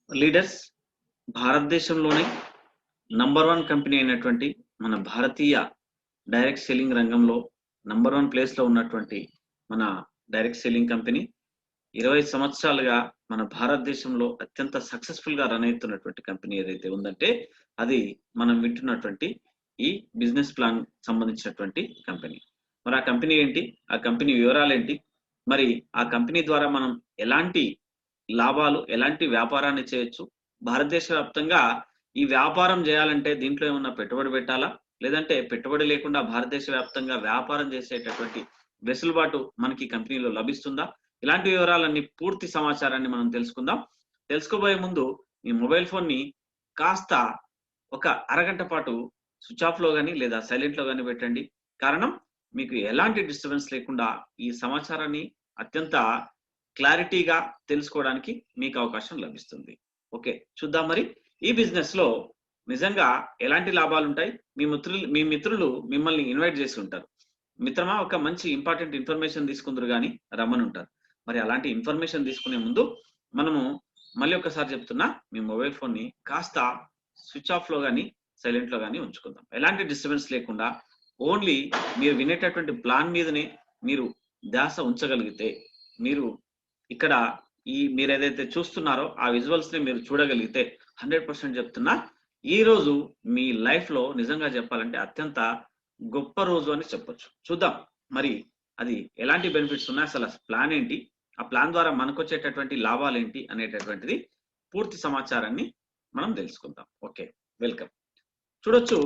Leaders భారతదేశంలోనే number 1 company అయినటువంటి మన భారతీయ డైరెక్ట్ సెల్లింగ్ రంగంలో నంబర్ 1 ప్లేస్ లో ఉన్నటువంటి మన డైరెక్ట్ సెల్లింగ్ కంపెనీ 20 సంవత్సరాలుగా మన భారతదేశంలో అత్యంత సక్సెస్ఫుల్ గా రన్ అవుతున్నటువంటి కంపెనీ ఏదైతే ఉందంటే అది మనం వింటున్నటువంటి ఈ బిజినెస్ ప్లాన్ సంబంధించినటువంటి కంపెనీ. మరి ఆ కంపెనీ ఏంటి, ఆ కంపెనీ వివరాలు ఏంటి, మరి ఆ కంపెనీ ద్వారా మనం ఎలాంటి లాభాలు, ఎలాంటి వ్యాపారాన్ని చేయొచ్చు, భారతదేశ వ్యాప్తంగా ఈ వ్యాపారం చేయాలంటే దీంట్లో ఏమన్నా పెట్టుబడి పెట్టాలా, లేదంటే పెట్టుబడి లేకుండా భారతదేశ వ్యాప్తంగా వ్యాపారం చేసేటటువంటి వెసులుబాటు మనకి కంపెనీలో లభిస్తుందా? ఇలాంటి వివరాలన్నీ పూర్తి సమాచారాన్ని మనం తెలుసుకుందాం. తెలుసుకోబోయే ముందు మీ మొబైల్ ఫోన్ ని కాస్త ఒక అరగంట పాటు స్విచ్ ఆఫ్ లో గానీ లేదా సైలెంట్ లో గానీ పెట్టండి. కారణం మీకు ఎలాంటి డిస్టర్బెన్స్ లేకుండా ఈ సమాచారాన్ని అత్యంత క్లారిటీగా తెలుసుకోవడానికి మీకు అవకాశం లభిస్తుంది. ఓకే, చూద్దాం. మరి ఈ బిజినెస్ లో నిజంగా ఎలాంటి లాభాలు ఉంటాయి? మీ మిత్రులు మిమ్మల్ని ఇన్వైట్ చేసి ఉంటారు. మిత్రమా, ఒక మంచి ఇంపార్టెంట్ ఇన్ఫర్మేషన్ తీసుకుందరు కానీ రమ్మని ఉంటారు. మరి అలాంటి ఇన్ఫర్మేషన్ తీసుకునే ముందు మనము మళ్ళీ ఒకసారి చెప్తున్నా, మీ మొబైల్ ఫోన్ ని కాస్త స్విచ్ ఆఫ్ లో గానీ సైలెంట్ లో గానీ ఉంచుకుందాం. ఎలాంటి డిస్టర్బెన్స్ లేకుండా ఓన్లీ మీరు వినేటటువంటి ప్లాన్ మీదనే మీరు ధ్యాస ఉంచగలిగితే, మీరు ఇక్కడ మీరు ఏదైతే చూస్తున్నారో ఆ విజువల్స్ ని మీరు చూడగలిగితే 100% చెప్తున్నా, ఈ రోజు మీ లైఫ్ లో నిజంగా చెప్పాలంటే అత్యంత గొప్ప రోజు అని చెప్పొచ్చు. చూద్దాం మరి అది ఎలాంటి బెనిఫిట్స్ ఉన్నాయి, అసలు ప్లాన్ ఏంటి, ఆ ప్లాన్ ద్వారా మనకు వచ్చేటటువంటి లాభాలు ఏంటి అనేటటువంటిది పూర్తి సమాచారాన్ని మనం తెలుసుకుందాం. Okay, welcome. చూడొచ్చు,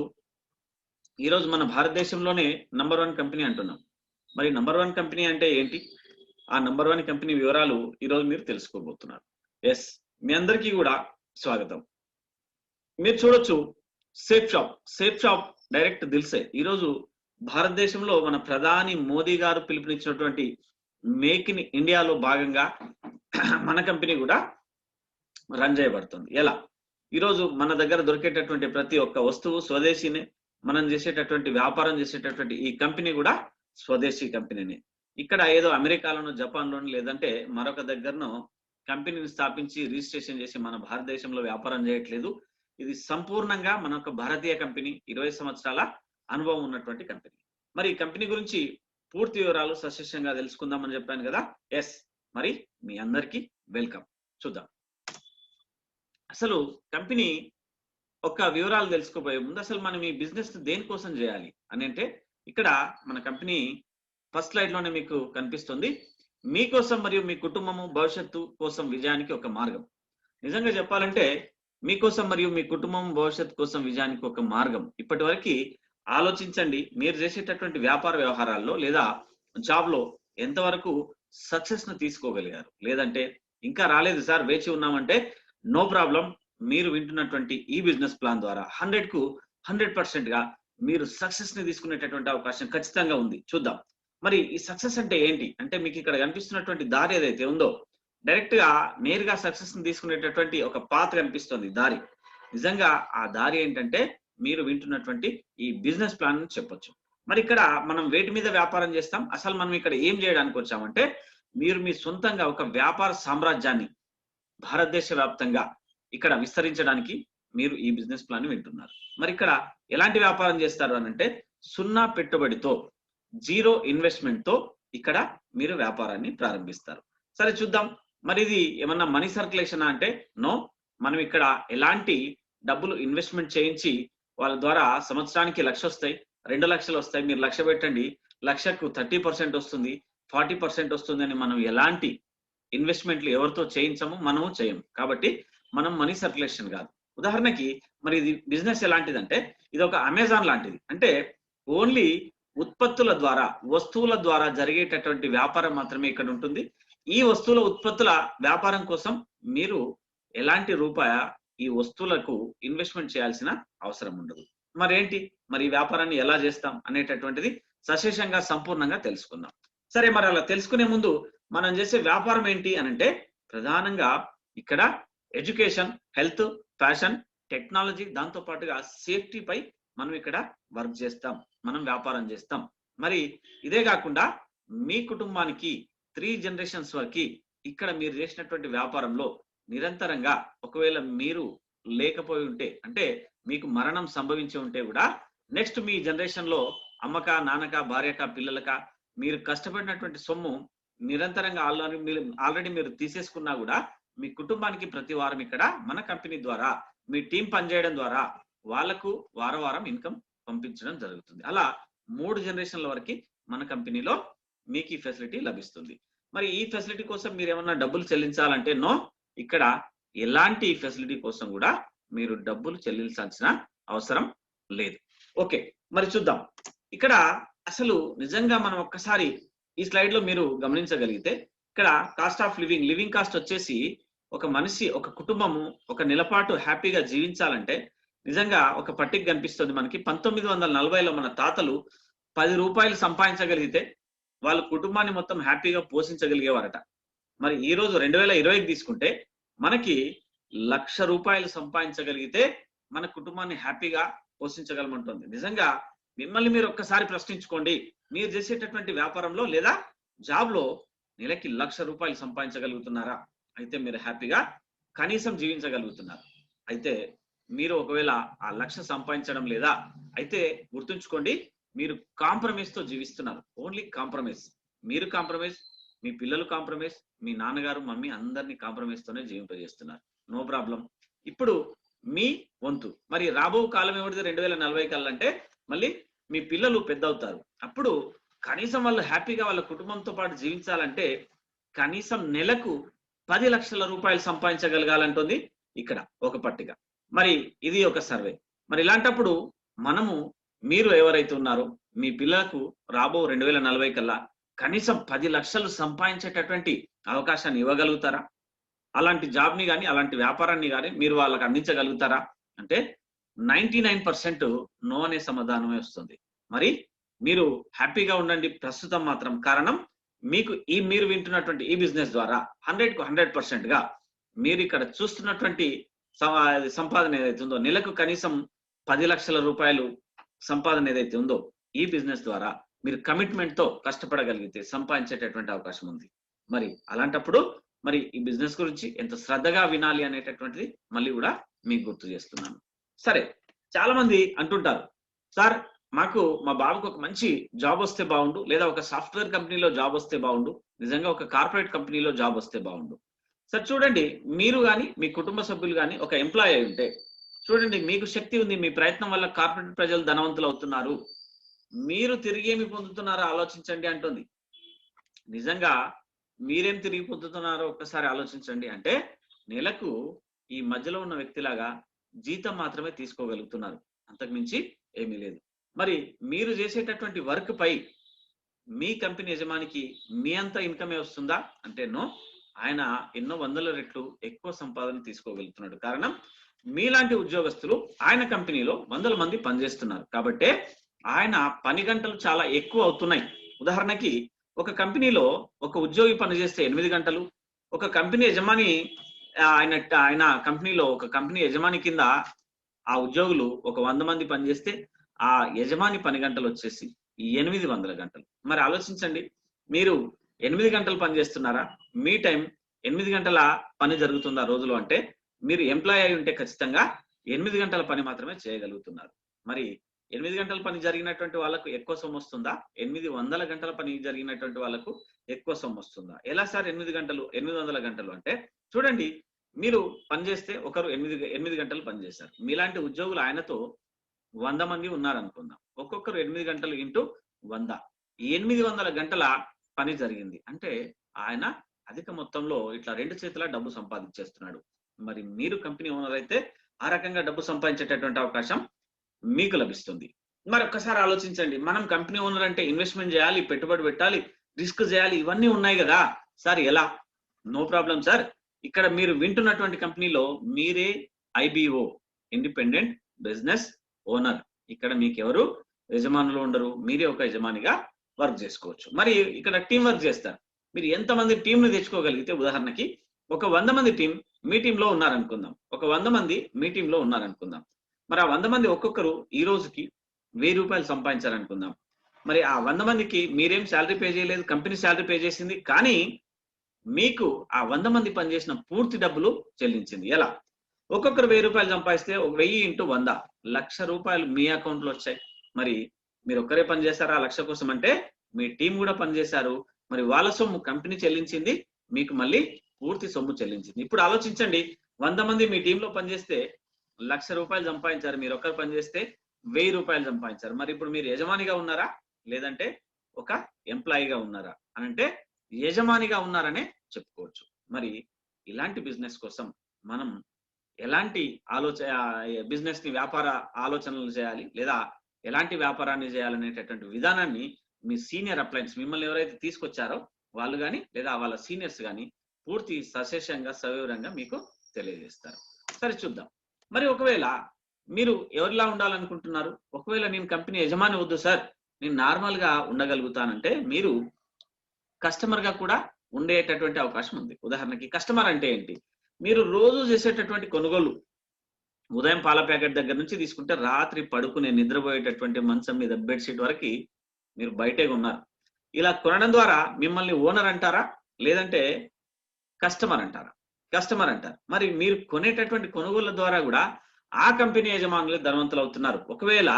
ఈరోజు మన భారతదేశంలోనే నంబర్ 1 కంపెనీ అంటున్నాం. మరి నంబర్ 1 కంపెనీ అంటే ఏంటి, ఆ నంబర్ 1 కంపెనీ వివరాలు ఈరోజు మీరు తెలుసుకోబోతున్నారు. ఎస్, మీ అందరికీ కూడా స్వాగతం. మీరు చూడొచ్చు, సేఫ్ షాప్ డైరెక్ట్ దిల్సే ఈరోజు భారతదేశంలో మన ప్రధాని మోదీ గారు పిలుపునిచ్చినటువంటి మేక్ ఇన్ ఇండియాలో భాగంగా మన కంపెనీ కూడా రన్ చేయబడుతుంది. ఎలా? ఈరోజు మన దగ్గర దొరికేటటువంటి ప్రతి ఒక్క వస్తువు స్వదేశీనే. మనం చేసేటటువంటి వ్యాపారం చేసేటటువంటి ఈ కంపెనీ కూడా స్వదేశీ కంపెనీనే. ఇక్కడ ఏదో అమెరికాలోనో జపాన్లోనో లేదంటే మరొక దగ్గరనో కంపెనీని స్థాపించి రిజిస్ట్రేషన్ చేసి మన భారతదేశంలో వ్యాపారం చేయట్లేదు. ఇది సంపూర్ణంగా మన ఒక భారతీయ కంపెనీ, 20 సంవత్సరాల అనుభవం ఉన్నటువంటి కంపెనీ. మరి ఈ కంపెనీ గురించి పూర్తి వివరాలు సశేషంగా తెలుసుకుందామని చెప్పాను కదా. ఎస్, మరి మీ అందరికీ వెల్కమ్. చూద్దాం అసలు కంపెనీ ఒక వివరాలు తెలుసుకోబోయే ముందు అసలు మనం ఈ బిజినెస్ దేనికోసం చేయాలి అని అంటే, ఇక్కడ మన కంపెనీ ఫస్ట్ స్లైడ్ లోనే మీకు కనిపిస్తుంది, మీకోసం మరియు మీ కుటుంబము భవిష్యత్తు కోసం విజయానికి ఒక మార్గం. నిజంగా చెప్పాలంటే మీకోసం మరియు మీ కుటుంబం భవిష్యత్తు కోసం విజయానికి ఒక మార్గం. ఇప్పటి వరకు ఆలోచించండి, మీరు చేసేటటువంటి వ్యాపార వ్యవహారాల్లో లేదా జాబ్ లో ఎంతవరకు సక్సెస్ ను తీసుకోగలిగారు, లేదంటే ఇంకా రాలేదు సార్ వేచి ఉన్నామంటే నో ప్రాబ్లం. మీరు వింటున్నటువంటి ఈ బిజినెస్ ప్లాన్ ద్వారా 100కు 100% గా మీరు సక్సెస్ ని తీసుకునేటటువంటి అవకాశం ఖచ్చితంగా ఉంది. చూద్దాం మరి ఈ సక్సెస్ అంటే ఏంటి అంటే, మీకు ఇక్కడ కనిపిస్తున్నటువంటి దారి ఏదైతే ఉందో డైరెక్ట్ గా నేరుగా సక్సెస్ ని తీసుకునేటటువంటి ఒక పాత్ కనిపిస్తుంది దారి. నిజంగా ఆ దారి ఏంటంటే మీరు వింటున్నటువంటి ఈ బిజినెస్ ప్లాన్ అని చెప్పొచ్చు. మరి ఇక్కడ మనం వేటి మీద వ్యాపారం చేస్తాం, అసలు మనం ఇక్కడ ఏం చేయడానికి వచ్చామంటే, మీరు మీ సొంతంగా ఒక వ్యాపార సామ్రాజ్యాన్ని భారతదేశ వ్యాప్తంగా ఇక్కడ విస్తరించడానికి మీరు ఈ బిజినెస్ ప్లాన్ వింటున్నారు. మరి ఇక్కడ ఎలాంటి వ్యాపారం చేస్తారు అని అంటే, 0 పెట్టుబడితో, 0 ఇన్వెస్ట్మెంట్ తో ఇక్కడ మీరు వ్యాపారాన్ని ప్రారంభిస్తారు. సరే చూద్దాం, మరి ఇది ఏమన్నా మనీ సర్క్యులేషన్ అంటే నో. మనం ఇక్కడ ఎలాంటి డబ్బులు ఇన్వెస్ట్మెంట్ చేయించి వాళ్ళ ద్వారా సంవత్సరానికి 1,00,000 వస్తాయి, 2 లక్షలు వస్తాయి, మీరు 1,00,000 పెట్టండి, 1,00,000కు 30% వస్తుంది, 40% వస్తుంది అని మనం ఎలాంటి ఇన్వెస్ట్మెంట్లు ఎవరితో చేయించము, మనము చేయము. కాబట్టి మనం మనీ సర్క్యులేషన్ కాదు. ఉదాహరణకి మరి ఇది బిజినెస్ ఎలాంటిదంటే, ఇది ఒక అమెజాన్ లాంటిది. అంటే ఓన్లీ ఉత్పత్తుల ద్వారా, వస్తువుల ద్వారా జరిగేటటువంటి వ్యాపారం మాత్రమే ఇక్కడ ఉంటుంది. ఈ వస్తువుల ఉత్పత్తుల వ్యాపారం కోసం మీరు ఎలాంటి రూపాయ ఈ వస్తువులకు ఇన్వెస్ట్మెంట్ చేయాల్సిన అవసరం ఉండదు. మరేంటి, మరి ఈ వ్యాపారాన్ని ఎలా చేస్తాం అనేటటువంటిది సశేషంగా సంపూర్ణంగా తెలుసుకుందాం. సరే, మరి అలా తెలుసుకునే ముందు మనం చేసే వ్యాపారం ఏంటి అనంటే, ప్రధానంగా ఇక్కడ ఎడ్యుకేషన్, హెల్త్, ఫ్యాషన్, టెక్నాలజీ, దాంతో పాటుగా సేఫ్టీ పై మనం ఇక్కడ వర్క్ చేస్తాం, మనం వ్యాపారం చేస్తాం. మరి ఇదే కాకుండా మీ కుటుంబానికి 3 జనరేషన్స్ వరకు ఇక్కడ మీరు చేసినటువంటి వ్యాపారంలో నిరంతరంగా ఒకవేళ మీరు లేకపోయి ఉంటే, అంటే మీకు మరణం సంభవించి ఉంటే కూడా నెక్స్ట్ మీ జనరేషన్ లో అమ్మక, నాన్నక, భార్యక, పిల్లలక మీరు కష్టపడినటువంటి సొమ్ము నిరంతరంగా ఆల్రెడీ మీరు తీసేసుకున్నా కూడా మీ కుటుంబానికి ప్రతి వారం ఇక్కడ మన కంపెనీ ద్వారా మీ టీం పనిచేయడం ద్వారా వాళ్ళకు వారం ఇన్కమ్ పంపించడం జరుగుతుంది. అలా 3 జనరేషన్ల వరకు మన కంపెనీలో మీకు ఈ ఫెసిలిటీ లభిస్తుంది. మరి ఈ ఫెసిలిటీ కోసం మీరు ఏమన్నా డబ్బులు చెల్లించాలంటే నో, ఇక్కడ ఎలాంటి ఫెసిలిటీ కోసం కూడా మీరు డబ్బులు చెల్లించాల్సిన అవసరం లేదు. ఓకే, మరి చూద్దాం. ఇక్కడ అసలు నిజంగా మనం ఒక్కసారి ఈ స్లైడ్ లో మీరు గమనించగలిగితే ఇక్కడ కాస్ట్ ఆఫ్ లివింగ్ కాస్ట్ వచ్చేసి ఒక మనిషి, ఒక కుటుంబము ఒక నెలపాటు హ్యాపీగా జీవించాలంటే నిజంగా ఒక పట్టిక కనిపిస్తుంది మనకి. 1940లో మన తాతలు 10 రూపాయలు సంపాదించగలిగితే వాళ్ళ కుటుంబాన్ని మొత్తం హ్యాపీగా పోషించగలిగేవారట. మరి ఈ రోజు 2020కి తీసుకుంటే మనకి 1,00,000 రూపాయలు సంపాదించగలిగితే మన కుటుంబాన్ని హ్యాపీగా పోషించగలమంటుంది. నిజంగా మిమ్మల్ని మీరు ఒక్కసారి ప్రశ్నించుకోండి. మీరు చేసేటటువంటి వ్యాపారంలో లేదా జాబ్ లో నెలకి 1,00,000 రూపాయలు సంపాదించగలుగుతున్నారా? అయితే మీరు హ్యాపీగా కనీసం జీవించగలుగుతున్నారు. అయితే మీరు ఒకవేళ ఆ 1,00,000 సంపాదించడం లేదా, అయితే గుర్తుంచుకోండి, మీరు కాంప్రమైజ్ తో జీవిస్తున్నారు. Only compromise. మీరు కాంప్రమైజ్, మీ పిల్లలు కాంప్రమైజ్, మీ నాన్నగారు మమ్మీ అందరినీ కాంప్రమైజ్ తోనే జీవింపజేస్తున్నారు. No problem. ఇప్పుడు మీ వంతు. మరి రాబో కాలం ఏమిటిది 2040 కల్లా అంటే మళ్ళీ మీ పిల్లలు పెద్ద అవుతారు. అప్పుడు కనీసం వాళ్ళు హ్యాపీగా వాళ్ళ కుటుంబంతో పాటు జీవించాలంటే కనీసం నెలకు 10 లక్షల రూపాయలు సంపాదించగలగాలంటుంది ఇక్కడ ఒక పట్టిక. మరి ఇది ఒక సర్వే. మరి ఇలాంటప్పుడు మీరు ఎవరైతే ఉన్నారో మీ పిల్లలకు రాబో 2040 కల్లా కనీసం 10 లక్షలు సంపాదించేటటువంటి అవకాశాన్ని ఇవ్వగలుగుతారా? అలాంటి జాబ్ ని కానీ అలాంటి వ్యాపారాన్ని కానీ మీరు వాళ్ళకి అందించగలుగుతారా అంటే 99% నో అనే సమాధానమే వస్తుంది. మరి మీరు హ్యాపీగా ఉండండి ప్రస్తుతం మాత్రం. కారణం మీరు వింటున్నటువంటి ఈ బిజినెస్ ద్వారా 100కు 100% గా మీరు ఇక్కడ చూస్తున్నటువంటి సంపాదన ఏదైతే ఉందో, నెలకు కనీసం 10 లక్షల రూపాయలు సంపాదన ఏదైతే ఉందో, ఈ బిజినెస్ ద్వారా మీరు కమిట్మెంట్ తో కష్టపడగలిగితే సంపాదించేటటువంటి అవకాశం ఉంది. మరి అలాంటప్పుడు మరి ఈ బిజినెస్ గురించి ఎంత శ్రద్ధగా వినాలి అనేటటువంటిది మళ్ళీ కూడా మీకు గుర్తు చేస్తున్నాను. సరే, చాలా మంది అంటుంటారు, సార్ మా బాబుకు ఒక మంచి జాబ్ వస్తే బాగుండు, లేదా ఒక సాఫ్ట్వేర్ కంపెనీలో జాబ్ వస్తే బాగుండు, నిజంగా ఒక కార్పొరేట్ కంపెనీలో జాబ్ వస్తే బాగుండు. సార్ చూడండి, మీరు కానీ మీ కుటుంబ సభ్యులు కానీ ఒక ఎంప్లాయీ అయి ఉంటే చూడండి, మీకు శక్తి ఉంది, మీ ప్రయత్నం వల్ల కార్పొరేట్ ప్రజలు ధనవంతులు అవుతున్నారు, మీరు తిరిగి ఏమి పొందుతున్నారో ఆలోచించండి అంటుంది. నిజంగా మీరేం తిరిగి పొందుతున్నారో ఒక్కసారి ఆలోచించండి. అంటే నెలకు ఈ మధ్యలో ఉన్న వ్యక్తిలాగా జీతం మాత్రమే తీసుకోగలుగుతున్నారు, అంతకుమించి ఏమీ లేదు. మరి మీరు చేసేటటువంటి వర్క్ పై మీ కంపెనీ యజమానికి మీ అంత ఇన్కమే వస్తుందా అంటే నో. ఆయన ఎన్నో వందల రెట్లు ఎక్కువ సంపాదన తీసుకోగలుగుతున్నాడు. కారణం మీలాంటి ఉద్యోగస్తులు ఆయన కంపెనీలో 100 మంది పనిచేస్తున్నారు కాబట్టి ఆయన పని గంటలు చాలా ఎక్కువ అవుతున్నాయి. ఉదాహరణకి ఒక కంపెనీలో ఒక ఉద్యోగి పనిచేస్తే 8 గంటలు, ఒక కంపెనీ యజమాని ఆయన కంపెనీలో ఒక కంపెనీ యజమాని కింద ఆ ఉద్యోగులు ఒక 100 మంది పనిచేస్తే ఆ యజమాని పని గంటలు వచ్చేసి 800 గంటలు. మరి ఆలోచించండి, మీరు 8 గంటలు పని చేస్తున్నారా? మీ టైం 8 గంటల పని జరుగుతుందా రోజులో అంటే మీరు ఎంప్లాయ్ అయి ఉంటే ఖచ్చితంగా 8 గంటల పని మాత్రమే చేయగలుగుతున్నారు. మరి 8 గంటల పని జరిగినటువంటి వాళ్ళకు ఎక్కువ సొమ్ము వస్తుందా? 800 గంటల పని జరిగినటువంటి వాళ్ళకు ఎక్కువ సొమ్ము వస్తుందా? ఎలా సార్ 8 గంటలు 800 గంటలు అంటే చూడండి, మీరు పనిచేస్తే ఒకరు 8 గంటలు పనిచేశారు. మీలాంటి ఉద్యోగులు ఆయనతో 100 మంది ఉన్నారనుకుందాం. ఒక్కొక్కరు 8 గంటలు ఇంటూ 100, 800 గంటల పని జరిగింది అంటే ఆయన అధిక మొత్తంలో ఇట్లా 2 చేతుల డబ్బు సంపాదించేస్తున్నాడు. మరి మీరు కంపెనీ ఓనర్ అయితే ఆ రకంగా డబ్బు సంపాదించేటటువంటి అవకాశం మీకు లభిస్తుంది. మరి ఒక్కసారి ఆలోచించండి, మనం కంపెనీ ఓనర్ అంటే ఇన్వెస్ట్మెంట్ చేయాలి, పెట్టుబడి పెట్టాలి, రిస్క్ చేయాలి, ఇవన్నీ ఉన్నాయి కదా సార్. ఎలా? No problem sir. ఇక్కడ మీరు వింటున్నటువంటి కంపెనీలో మీరే IBO, ఇండిపెండెంట్ బిజినెస్ ఓనర్. ఇక్కడ మీకు ఎవరు యజమానులు ఉండరు, మీరే ఒక యజమానిగా వర్క్ చేసుకోవచ్చు. మరి ఇక్కడ టీం వర్క్ చేస్తారు. మీరు ఎంతమంది టీంని తెచ్చుకోగలిగితే, ఉదాహరణకి ఒక 100 మంది టీం మీ టీంలో ఉన్నారనుకుందాం, ఒక 100 మంది మీ టీంలో ఉన్నారనుకుందాం. మరి ఆ 100 మంది ఒక్కొక్కరు ఈ రోజుకి 1000 రూపాయలు సంపాదించారనుకుందాం. మరి ఆ 100 మందికి మీరేం శాలరీ పే చేయలేదు, కంపెనీ శాలరీ పే చేసింది. కానీ మీకు ఆ 100 మంది పనిచేసిన పూర్తి డబ్బులు చెల్లించింది. ఎలా? ఒక్కొక్కరు 1000 రూపాయలు సంపాదిస్తే 1000 ఇంటూ 100 లక్ష రూపాయలు మీ అకౌంట్ లో వచ్చాయి. మరి మీరు ఒక్కరే పని చేశారా లక్ష కోసం? అంటే మీ టీం కూడా పనిచేశారు. మరి వాళ్ళ సొమ్ము కంపెనీ చెల్లించింది, మీకు మళ్ళీ పూర్తి సొమ్ము చెల్లించింది. ఇప్పుడు ఆలోచించండి, 100 మంది మీ టీంలో పనిచేస్తే లక్ష రూపాయలు సంపాదించారు, మీరు ఒక్కరు పనిచేస్తే 1000 రూపాయలు సంపాదించారు. మరి ఇప్పుడు మీరు యజమానిగా ఉన్నారా లేదంటే ఒక ఎంప్లాయీగా ఉన్నారా అని అంటే యజమానిగా ఉన్నారనే చెప్పుకోవచ్చు. మరి ఇలాంటి బిజినెస్ కోసం మనం ఎలాంటి బిజినెస్ ని వ్యాపార ఆలోచనలు చేయాలి లేదా ఎలాంటి వ్యాపారాన్ని చేయాలనేటటువంటి విధానాన్ని మీ సీనియర్ అప్లయన్స్ మిమ్మల్ని ఎవరైతే తీసుకొచ్చారో వాళ్ళు కానీ లేదా వాళ్ళ సీనియర్స్ కానీ పూర్తి సశేషంగా సవివరంగా మీకు తెలియజేస్తారు. సరే చూద్దాం. మరి ఒకవేళ మీరు ఎవరిలా ఉండాలనుకుంటున్నారు? ఒకవేళ నేను కంపెనీ యజమాని వద్దు సార్, నేను నార్మల్ గా ఉండగలుగుతానంటే మీరు కస్టమర్ గా కూడా ఉండేటటువంటి అవకాశం ఉంది. ఉదాహరణకి కస్టమర్ అంటే ఏంటి? మీరు రోజు చేసేటటువంటి కొనుగోలు, ఉదయం పాల ప్యాకెట్ దగ్గర నుంచి తీసుకుంటే రాత్రి పడుకునే నిద్రపోయేటటువంటి మంచం మీద బెడ్షీట్ వరకు మీరు బయటే ఉన్నారు. ఇలా కొనడం ద్వారా మిమ్మల్ని ఓనర్ అంటారా లేదంటే కస్టమర్ అంటారా? కస్టమర్ అంటారు. మరి మీరు కొనేటటువంటి కొనుగోళ్ల ద్వారా కూడా ఆ కంపెనీ యజమానులు ధనవంతులు అవుతున్నారు. ఒకవేళ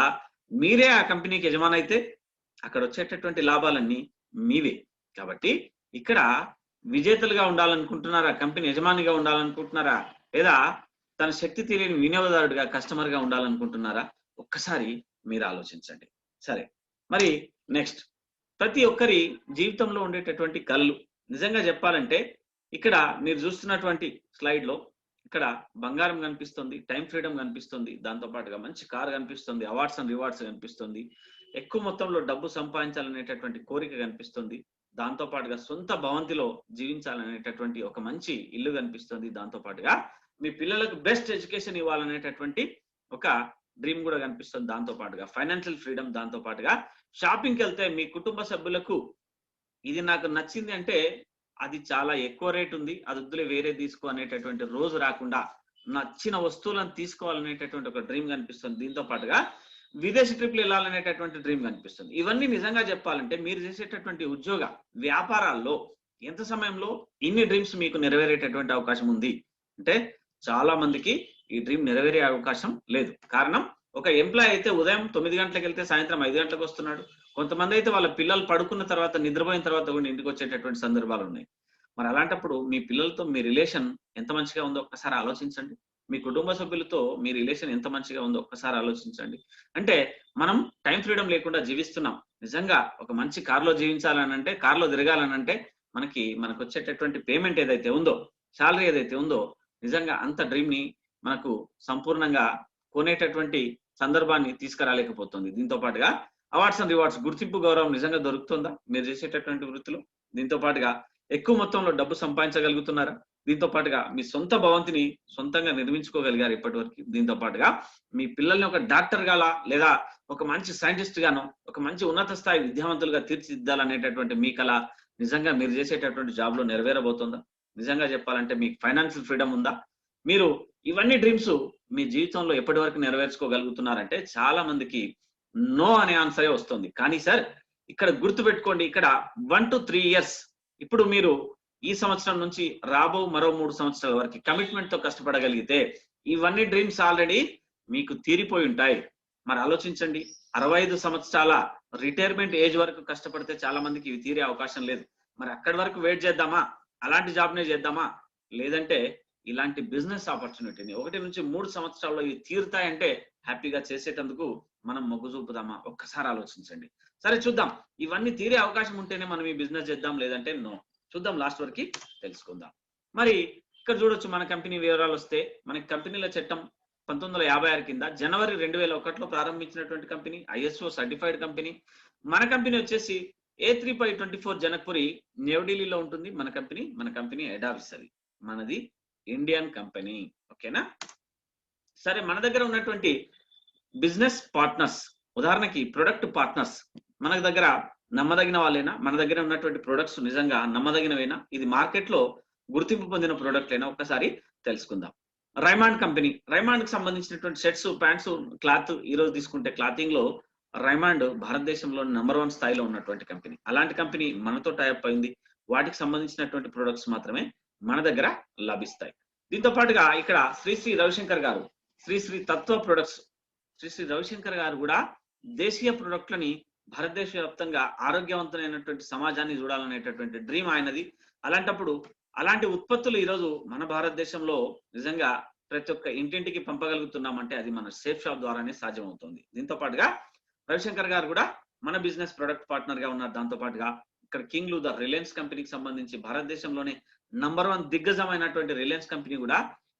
మీరే ఆ కంపెనీకి యజమాని అయితే అక్కడ వచ్చేటటువంటి లాభాలన్నీ మీవే. కాబట్టి ఇక్కడ విజేతలుగా ఉండాలనుకుంటున్నారా? కంపెనీ యజమానిగా ఉండాలనుకుంటున్నారా? లేదా తన శక్తి తెలియని వినియోగదారుడిగా కస్టమర్ గా ఉండాలనుకుంటున్నారా? ఒక్కసారి మీరు ఆలోచించండి. సరే, మరి నెక్స్ట్, ప్రతి ఒక్కరి జీవితంలో ఉండేటటువంటి కళలు నిజంగా చెప్పాలంటే ఇక్కడ మీరు చూస్తున్నటువంటి స్లైడ్ లో ఇక్కడ బంగారం కనిపిస్తుంది, టైం ఫ్రీడమ్ కనిపిస్తుంది, దాంతో పాటుగా మంచి కార్ కనిపిస్తుంది, అవార్డ్స్ అండ్ రివార్డ్స్ కనిపిస్తుంది, ఎక్కువ మొత్తంలో డబ్బు సంపాదించాలనేటటువంటి కోరిక కనిపిస్తుంది, దాంతో పాటుగా సొంత భవంతిలో జీవించాలనేటటువంటి ఒక మంచి ఇల్లు కనిపిస్తుంది, దాంతో పాటుగా మీ పిల్లలకు బెస్ట్ ఎడ్యుకేషన్ ఇవ్వాలనేటటువంటి ఒక డ్రీమ్ కూడా కనిపిస్తుంది, దాంతో పాటుగా ఫైనాన్షియల్ ఫ్రీడమ్, దాంతో పాటుగా షాపింగ్కి వెళ్తే మీ కుటుంబ సభ్యులకు ఇది నాకు నచ్చింది అంటే అది చాలా ఎక్కువ రేట్ ఉంది, అది వద్దులే వేరే తీసుకో అనేటటువంటి రోజు రాకుండా నచ్చిన వస్తువులను తీసుకోవాలనేటటువంటి ఒక డ్రీమ్ కనిపిస్తుంది, దీంతో పాటుగా విదేశీ ట్రిప్లు వెళ్ళాలనేటటువంటి డ్రీమ్ కనిపిస్తుంది. ఇవన్నీ నిజంగా చెప్పాలంటే మీరు చేసేటటువంటి ఉద్యోగ వ్యాపారాల్లో ఎంత సమయంలో ఇన్ని డ్రీమ్స్ మీకు నెరవేరేటటువంటి అవకాశం ఉంది అంటే చాలా మందికి ఈ డ్రీమ్ నెరవేరే అవకాశం లేదు. కారణం, ఒక ఎంప్లాయ్ అయితే ఉదయం 9 గంటలకు వెళ్తే సాయంత్రం 5 గంటలకు వస్తున్నాడు. కొంతమంది అయితే వాళ్ళ పిల్లలు పడుకున్న తర్వాత నిద్రపోయిన తర్వాత కూడా ఇంటికి వచ్చేటటువంటి సందర్భాలు ఉన్నాయి. మరి అలాంటప్పుడు మీ పిల్లలతో మీ రిలేషన్ ఎంత మంచిగా ఉందో ఒక్కసారి ఆలోచించండి. మీ కుటుంబ సభ్యులతో మీ రిలేషన్ ఎంత మంచిగా ఉందో ఒక్కసారి ఆలోచించండి. అంటే మనం టైం ఫ్రీడమ్ లేకుండా జీవిస్తున్నాం. నిజంగా ఒక మంచి కార్లో జీవించాలనంటే, కార్లో తిరగాలనంటే మనకు వచ్చేటటువంటి పేమెంట్ ఏదైతే ఉందో, శాలరీ ఏదైతే ఉందో, నిజంగా అంత డ్రీమ్ ని మనకు సంపూర్ణంగా కొనేటటువంటి సందర్భాన్ని తీసుకురాలేకపోతుంది. దీంతో పాటుగా అవార్డ్స్ అండ్ రివార్డ్స్, గుర్తింపు, గౌరవం నిజంగా దొరుకుతుందా మీరు చేసేటటువంటి వృత్తిలో? దీంతో పాటుగా ఎక్కువ మొత్తంలో డబ్బు సంపాదించగలుగుతున్నారా? దీంతో పాటుగా మీ సొంత భవంతిని సొంతంగా నిర్మించుకోగలిగారు ఇప్పటి వరకు? దీంతో పాటుగా మీ పిల్లల్ని ఒక డాక్టర్ గాలా లేదా ఒక మంచి సైంటిస్ట్ గానో ఒక మంచి ఉన్నత స్థాయి విద్యావంతులుగా తీర్చిదిద్దాలనేటటువంటి మీ కళ నిజంగా మీరు చేసేటటువంటి జాబ్ లో నెరవేరబోతుందా? నిజంగా చెప్పాలంటే మీకు ఫైనాన్షియల్ ఫ్రీడమ్ ఉందా? మీరు ఇవన్నీ డ్రీమ్స్ మీ జీవితంలో ఎప్పటి వరకు నెరవేర్చుకోగలుగుతున్నారంటే చాలా మందికి నో అనే ఆన్సరే వస్తుంది. కానీ సార్ ఇక్కడ గుర్తు పెట్టుకోండి, ఇక్కడ 1 to 3 years, ఇప్పుడు మీరు ఈ సంవత్సరం నుంచి రాబో మరో 3 సంవత్సరాల వరకు కమిట్మెంట్ తో కష్టపడగలిగితే ఇవన్నీ డ్రీమ్స్ ఆల్రెడీ మీకు తీరిపోయి ఉంటాయి. మరి ఆలోచించండి, 65 సంవత్సరాల రిటైర్మెంట్ ఏజ్ వరకు కష్టపడితే చాలా మందికి ఇవి తీరే అవకాశం లేదు. మరి అక్కడి వరకు వెయిట్ చేద్దామా? అలాంటి జాబ్నే చేద్దామా? లేదంటే ఇలాంటి బిజినెస్ ఆపర్చునిటీని 1 నుంచి 3 సంవత్సరాల్లో ఇవి తీరుతాయంటే హ్యాపీగా చేసేటందుకు మనం మొగ్గు చూపుదామా? ఒక్కసారి ఆలోచించండి. సరే చూద్దాం, ఇవన్నీ తీరే అవకాశం ఉంటేనే మనం ఈ బిజినెస్ చేద్దాం, లేదంటే నో. చూద్దాం, లాస్ట్ వరకు తెలుసుకుందాం. మరి ఇక్కడ చూడొచ్చు, మన కంపెనీ వివరాలు వస్తే మనకి కంపెనీల చట్టం 1956 కింద జనవరి 2001లో ప్రారంభించినటువంటి కంపెనీ, ISO సర్టిఫైడ్ కంపెనీ. మన కంపెనీ వచ్చేసి A3524 జనక్పురి న్యూఢిల్లీలో ఉంటుంది. మన కంపెనీ హెడ్ ఆఫీస్ అది, మనది ఇండియన్ కంపెనీ. ఓకేనా? సరే, మన దగ్గర ఉన్నటువంటి బిజినెస్ పార్ట్నర్స్, ఉదాహరణకి ప్రొడక్ట్ పార్ట్నర్స్, మన దగ్గర నమ్మదగిన వాళ్ళైనా? మన దగ్గర ఉన్నటువంటి ప్రొడక్ట్స్ నిజంగా నమ్మదగినవేనా? ఇది మార్కెట్ లో గుర్తింపు పొందిన ప్రొడక్ట్ అయినా? ఒక్కసారి తెలుసుకుందాం. రైమాండ్ కంపెనీ, రైమాండ్ కి సంబంధించినటువంటి షర్ట్స్, ప్యాంట్స్, క్లాత్, ఈ రోజు తీసుకుంటే క్లాతింగ్ లో రైమాండ్ భారతదేశంలో నంబర్ 1 స్థాయిలో ఉన్నటువంటి కంపెనీ. అలాంటి కంపెనీ మనతో టైప్ అయింది. వాటికి సంబంధించినటువంటి ప్రొడక్ట్స్ మాత్రమే మన దగ్గర లభిస్తాయి. దీంతో పాటుగా ఇక్కడ శ్రీ రవిశంకర్ గారు శ్రీ తత్వ ప్రొడక్ట్స్ శ్రీ రవిశంకర్ గారు కూడా దేశీయ ప్రొడక్ట్లని భారతదేశ వ్యాప్తంగా ఆరోగ్యవంతమైనటువంటి సమాజాన్ని చూడాలనేటటువంటి డ్రీమ్ ఆయనది. అలాంటప్పుడు అలాంటి ఉత్పత్తులు ఈరోజు మన భారతదేశంలో నిజంగా ప్రతి ఒక్క ఇంటింటికి పంపగలుగుతున్నామంటే అది మన సేఫ్ షాప్ ద్వారానే సాధ్యమవుతుంది. దీంతో పాటుగా రవిశంకర్ గారు కూడా మన బిజినెస్ ప్రొడక్ట్ పార్ట్నర్ గా ఉన్నారు. దాంతో పాటుగా ఇక్కడ కింగ్ లూథర్ రిలయన్స్ కంపెనీకి సంబంధించి భారతదేశంలోనే నంబర్ 1 దిగ్గజమైనటువంటి రిలయన్స్ కంపెనీ కూడా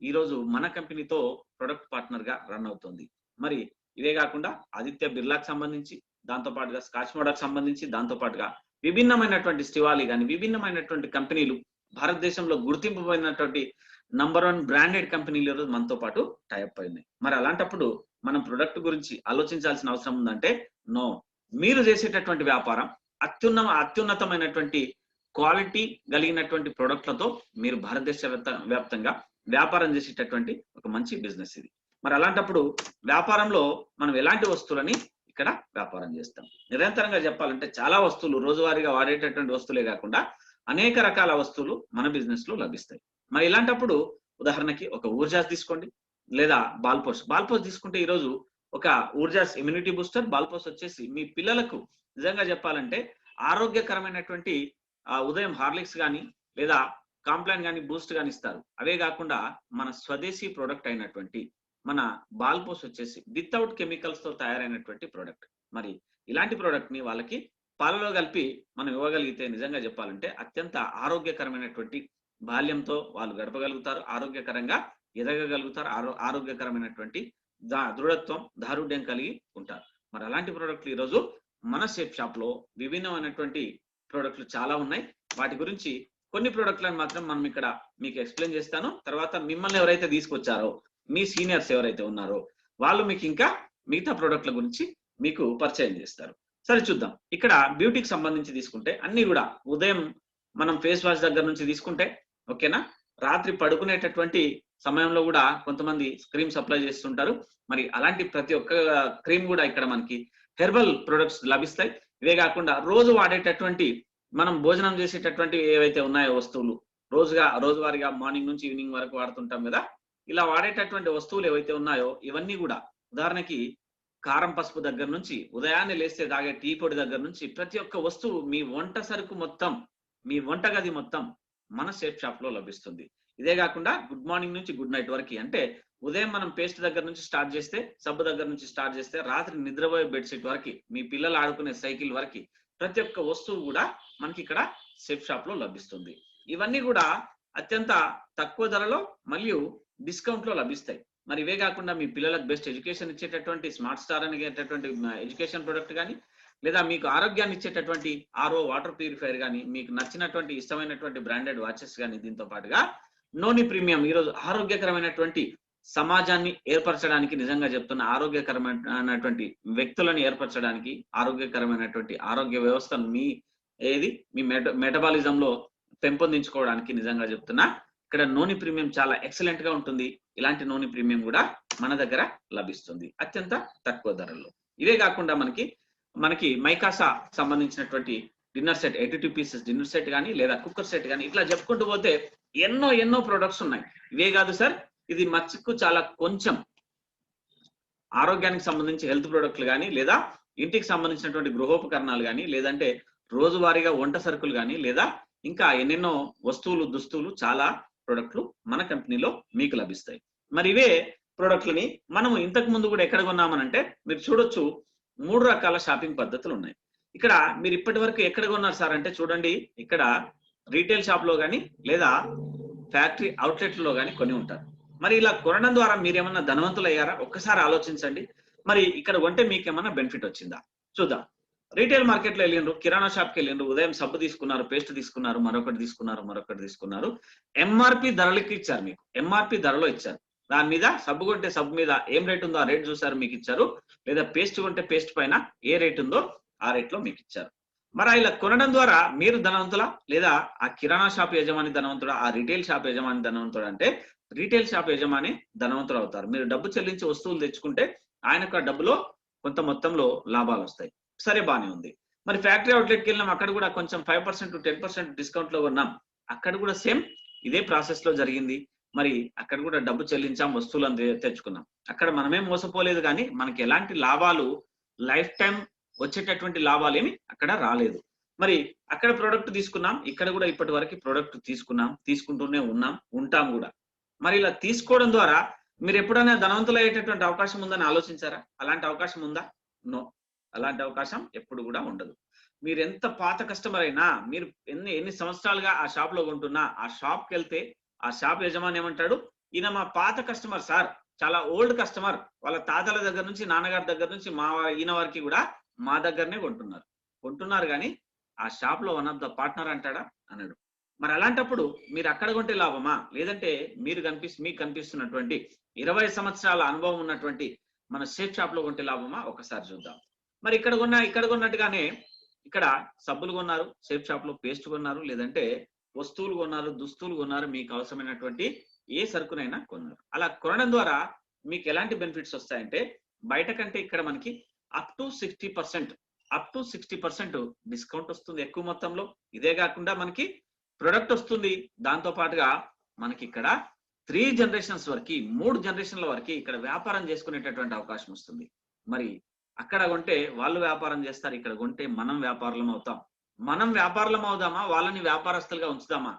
ఈ రోజు మన కంపెనీతో ప్రొడక్ట్ పార్ట్నర్ గా రన్ అవుతుంది. మరి ఇవే కాకుండా ఆదిత్య బిర్లాకి సంబంధించి, దాంతో పాటుగా స్కాచ్ మోడాకి సంబంధించి, దాంతో పాటుగా విభిన్నమైనటువంటి స్టివాలి కానీ విభిన్నమైనటువంటి కంపెనీలు భారతదేశంలో గుర్తింపు పొందినటువంటి నంబర్ 1 బ్రాండెడ్ కంపెనీలు మనతో పాటు టైఅప్ అయినాయి. మరి అలాంటప్పుడు మనం ప్రొడక్ట్ గురించి ఆలోచించాల్సిన అవసరం ఉందంటే నో. మీరు చేసేటటువంటి వ్యాపారం అత్యున్నతమైనటువంటి క్వాలిటీ కలిగినటువంటి ప్రొడక్ట్లతో మీరు భారతదేశ వ్యాప్తంగా వ్యాపారం చేసేటటువంటి ఒక మంచి బిజినెస్ ఇది. మరి అలాంటప్పుడు వ్యాపారంలో మనం ఎలాంటి వస్తువులని ఇక్కడ వ్యాపారం చేస్తాం? నిరంతరంగా చెప్పాలంటే చాలా వస్తువులు రోజువారీగా వాడేటటువంటి వస్తువులే కాకుండా అనేక రకాల వస్తువులు మన బిజినెస్ లో లభిస్తాయి. మరి ఇలాంటప్పుడు ఉదాహరణకి ఒక ఊర్జాస్ తీసుకోండి, లేదా బాల్పోస్ తీసుకుంటే ఈరోజు ఒక ఊర్జాస్ ఇమ్యూనిటీ బూస్టర్, బాల్పోస్ వచ్చేసి మీ పిల్లలకు నిజంగా చెప్పాలంటే ఆరోగ్యకరమైనటువంటి ఉదయం హార్లిక్స్ కానీ లేదా కాంప్లాన్ కానీ బూస్ట్ కానీ ఇస్తారు. అవే కాకుండా మన స్వదేశీ ప్రోడక్ట్ అయినటువంటి మన బాల్పోస్ వచ్చేసి వితౌట్ కెమికల్స్ తో తయారైనటువంటి ప్రోడక్ట్. మరి ఇలాంటి ప్రోడక్ట్ ని వాళ్ళకి పాలలో కలిపి మనం ఇవ్వగలిగితే నిజంగా చెప్పాలంటే అత్యంత ఆరోగ్యకరమైనటువంటి బాల్యంతో వాళ్ళు గడపగలుగుతారు, ఆరోగ్యకరంగా ఎదగగలుగుతారు, ఆరోగ్యకరమైనటువంటి దృఢత్వం దారుఢ్యం కలిగి ఉంటారు. మరి అలాంటి ప్రోడక్ట్లు ఈరోజు మన సేఫ్ షాప్ లో విభిన్నమైనటువంటి ప్రోడక్ట్లు చాలా ఉన్నాయి. వాటి గురించి కొన్ని ప్రోడక్ట్లను మాత్రం మనం ఇక్కడ మీకు ఎక్స్ప్లెయిన్ చేస్తాను. తర్వాత మిమ్మల్ని ఎవరైతే తీసుకొచ్చారో మీ సీనియర్స్ ఎవరైతే ఉన్నారో వాళ్ళు మీకు ఇంకా మిగతా ప్రోడక్ట్ల గురించి మీకు పరిచయం చేస్తారు. సరే చూద్దాం. ఇక్కడ బ్యూటీకి సంబంధించి తీసుకుంటే అన్ని కూడా ఉదయం మనం ఫేస్ వాష్ దగ్గర నుంచి తీసుకుంటే ఓకేనా, రాత్రి పడుకునేటటువంటి సమయంలో కూడా కొంతమంది క్రీమ్ సప్లై చేస్తుంటారు. మరి అలాంటి ప్రతి ఒక్క క్రీమ్ కూడా ఇక్కడ మనకి హెర్బల్ ప్రొడక్ట్స్ లభిస్తాయి. ఇవే కాకుండా రోజు వాడేటటువంటి మనం భోజనం చేసేటటువంటి ఏవైతే ఉన్నాయో వస్తువులు రోజువారీగా మార్నింగ్ నుంచి ఈవినింగ్ వరకు వాడుతుంటాం కదా, ఇలా వాడేటటువంటి వస్తువులు ఏవైతే ఉన్నాయో ఇవన్నీ కూడా ఉదాహరణకి కారం పసుపు దగ్గర నుంచి ఉదయాన్నే లేస్తే తాగే టీ పొడి దగ్గర నుంచి ప్రతి ఒక్క వస్తువు మీ వంట సరుకు మొత్తం, మీ వంటగది మొత్తం మన సేఫ్ షాప్ లో లభిస్తుంది. ఇదే కాకుండా గుడ్ మార్నింగ్ నుంచి గుడ్ నైట్ వరకు, అంటే ఉదయం మనం పేస్ట్ దగ్గర నుంచి స్టార్ట్ చేస్తే, సబ్బు దగ్గర నుంచి స్టార్ట్ చేస్తే రాత్రి నిద్రపోయే బెడ్షీట్ వరకు, మీ పిల్లలు ఆడుకునే సైకిల్ వరకు ప్రతి ఒక్క వస్తువు కూడా మనకి ఇక్కడ సేఫ్ షాప్ లో లభిస్తుంది. ఇవన్నీ కూడా అత్యంత తక్కువ ధరలో మరియు డిస్కౌంట్ లో లభిస్తాయి. మరి ఇవే కాకుండా మీ పిల్లలకు బెస్ట్ ఎడ్యుకేషన్ ఇచ్చేటటువంటి స్మార్ట్ స్టార్ అనేటటువంటి ఎడ్యుకేషన్ ప్రొడక్ట్ కానీ, లేదా మీకు ఆరోగ్యాన్ని ఇచ్చేటటువంటి ఆర్ఓ వాటర్ ప్యూరిఫైర్ కానీ, మీకు నచ్చినటువంటి ఇష్టమైనటువంటి బ్రాండెడ్ వాచెస్ కానీ, దీంతో పాటుగా నోని ప్రీమియం ఈరోజు ఆరోగ్యకరమైనటువంటి సమాజాన్ని ఏర్పరచడానికి, నిజంగా చెప్తున్న ఆరోగ్యకరమైనటువంటి వ్యక్తులను ఏర్పరచడానికి, ఆరోగ్యకరమైనటువంటి ఆరోగ్య వ్యవస్థను మీ మెటబాలిజం లో పెంపొందించుకోవడానికి నిజంగా చెప్తున్నా ఇక్కడ నోని ప్రీమియం చాలా ఎక్సలెంట్ గా ఉంటుంది. ఇలాంటి నోని ప్రీమియం కూడా మన దగ్గర లభిస్తుంది అత్యంత తక్కువ ధరల్లో. ఇవే కాకుండా మనకి మైకాసా సంబంధించినటువంటి dinner set 82 pieces dinner set కానీ, లేదా కుక్కర్ సెట్ కానీ, ఇట్లా చెప్పుకుంటూ పోతే ఎన్నో ప్రొడక్ట్స్ ఉన్నాయి. ఇవే కాదు సార్, ఇది మచ్చుకు చాలా కొంచెం ఆరోగ్యానికి సంబంధించి హెల్త్ ప్రొడక్ట్లు కానీ, లేదా ఇంటికి సంబంధించినటువంటి గృహోపకరణాలు కానీ, లేదంటే రోజువారీగా వంట సరుకులు కానీ, లేదా ఇంకా ఎన్నెన్నో వస్తువులు దుస్తువులు చాలా ప్రొడక్ట్లు మన కంపెనీలో మీకు లభిస్తాయి. మరి ఇవే ప్రొడక్ట్లని మనము ఇంతకు ముందు కూడా ఎక్కడ కొన్నామనంటే మీరు చూడొచ్చు 3 రకాల షాపింగ్ పద్ధతులు ఉన్నాయి. ఇక్కడ మీరు ఇప్పటి వరకు ఎక్కడ కొన్నారు సార్ అంటే చూడండి, ఇక్కడ రీటైల్ షాప్ లో కానీ లేదా ఫ్యాక్టరీ అవుట్లెట్ లో కానీ కొని ఉంటారు. మరి ఇలా కొనడం ద్వారా మీరేమన్నా ధనవంతులు అయ్యారా? ఒక్కసారి ఆలోచించండి. మరి ఇక్కడ కొంటే మీకేమన్నా బెనిఫిట్ వచ్చిందా? చూద్దాం. రీటైల్ మార్కెట్ లో వెళ్ళిండ్రు, కిరాణా షాప్ కి వెళ్ళిండ్రు, ఉదయం సబ్బు తీసుకున్నారు, పేస్ట్ తీసుకున్నారు, మరొకటి తీసుకున్నారు, ఎంఆర్పి ధరలకి ఇచ్చారు. మీకు ఎంఆర్పి ధరలో ఇచ్చారు. దాని మీద సబ్బు కొంటే సబ్బు మీద ఏం రేట్ ఉందో ఆ రేట్ చూసారు, మీకు ఇచ్చారు. లేదా పేస్ట్ కొంటే పేస్ట్ పైన ఏ రేట్ ఉందో ఆ రేట్ లో మీకు ఇచ్చారు. మరి ఇలా కొనడం ద్వారా మీరు ధనవంతులా, లేదా ఆ కిరాణా షాప్ యజమాని ధనవంతుడా, ఆ రీటైల్ షాప్ యజమాని ధనవంతుడా అంటే రీటైల్ షాప్ యజమాని ధనవంతులు అవుతారు. మీరు డబ్బు చెల్లించి వస్తువులు తెచ్చుకుంటే ఆయనకు ఆ డబ్బులో కొంత మొత్తంలో లాభాలు వస్తాయి. సరే, బానే ఉంది. మరి ఫ్యాక్టరీ అవుట్లెట్కి వెళ్ళినాం, అక్కడ కూడా కొంచెం 5% to 10% డిస్కౌంట్ లో ఉన్నాం, అక్కడ కూడా సేమ్ ఇదే ప్రాసెస్ లో జరిగింది. మరి అక్కడ కూడా డబ్బు చెల్లించాం, వస్తువులను తెచ్చుకున్నాం. అక్కడ మనమేం మోసపోలేదు, కానీ మనకి ఎలాంటి లాభాలు లైఫ్ టైం వచ్చేటటువంటి లాభాలు ఏమి అక్కడ రాలేదు. మరి అక్కడ ప్రోడక్ట్ తీసుకున్నాం, ఇక్కడ కూడా ఇప్పటి వరకు ప్రోడక్ట్ తీసుకున్నాం, తీసుకుంటూనే ఉన్నాం, ఉంటాం కూడా. మరి ఇలా తీసుకోవడం ద్వారా మీరు ఎప్పుడైనా ధనవంతులు అయ్యేటటువంటి అవకాశం ఉందని ఆలోచించారా? అలాంటి అవకాశం ఉందా? నో, అలాంటి అవకాశం ఎప్పుడు కూడా ఉండదు. మీరు ఎంత పాత కస్టమర్ అయినా, మీరు ఎన్ని సంవత్సరాలుగా ఆ షాప్ లో కొంటున్నా, ఆ షాప్కి వెళ్తే ఆ షాప్ యజమాని ఏమంటాడు, ఈయన మా పాత కస్టమర్ సార్, చాలా ఓల్డ్ కస్టమర్, వాళ్ళ తాతల దగ్గర నుంచి, నాన్నగారి దగ్గర నుంచి ఈయన వారికి కూడా మా దగ్గరనే కొంటున్నారు కానీ ఆ షాప్ లో వన్ ఆఫ్ ద పార్ట్నర్ అంటాడా? అన్నాడు. మరి అలాంటప్పుడు మీరు అక్కడ కొంటే లాభమా, లేదంటే మీకు కనిపిస్తున్నటువంటి 20 సంవత్సరాల అనుభవం ఉన్నటువంటి మన షేప్ షాప్ లో కొంటే లాభమా? ఒకసారి చూద్దాం. మరి ఇక్కడ కొన్నట్టుగానే ఇక్కడ సబ్బులు కొన్నారు, షేప్ షాప్ లో పేస్ట్ కొన్నారు, లేదంటే వస్తువులు కొన్నారు, దుస్తులు కొన్నారు, మీకు అవసరమైనటువంటి ఏ సరుకునైనా కొన్నారు. అలా కొనడం ద్వారా మీకు ఎలాంటి బెనిఫిట్స్ వస్తాయంటే, బయట కంటే ఇక్కడ మనకి అప్ టు 60% డిస్కౌంట్ వస్తుంది ఎక్కువ మొత్తంలో. ఇదే కాకుండా మనకి ప్రొడక్ట్ వస్తుంది, దాంతో పాటుగా మనకి ఇక్కడ 3 జనరేషన్స్ వరకు, 3 జనరేషన్ల వరకు ఇక్కడ వ్యాపారం చేసుకునేటటువంటి అవకాశం వస్తుంది. మరి అక్కడ కొంటే వాళ్ళు వ్యాపారం చేస్తారు, ఇక్కడ కొంటే మనం వ్యాపారులం అవుతాం. మనం వ్యాపారులం అవుదామా, వాళ్ళని వ్యాపారస్తులుగా ఉంచుదామా?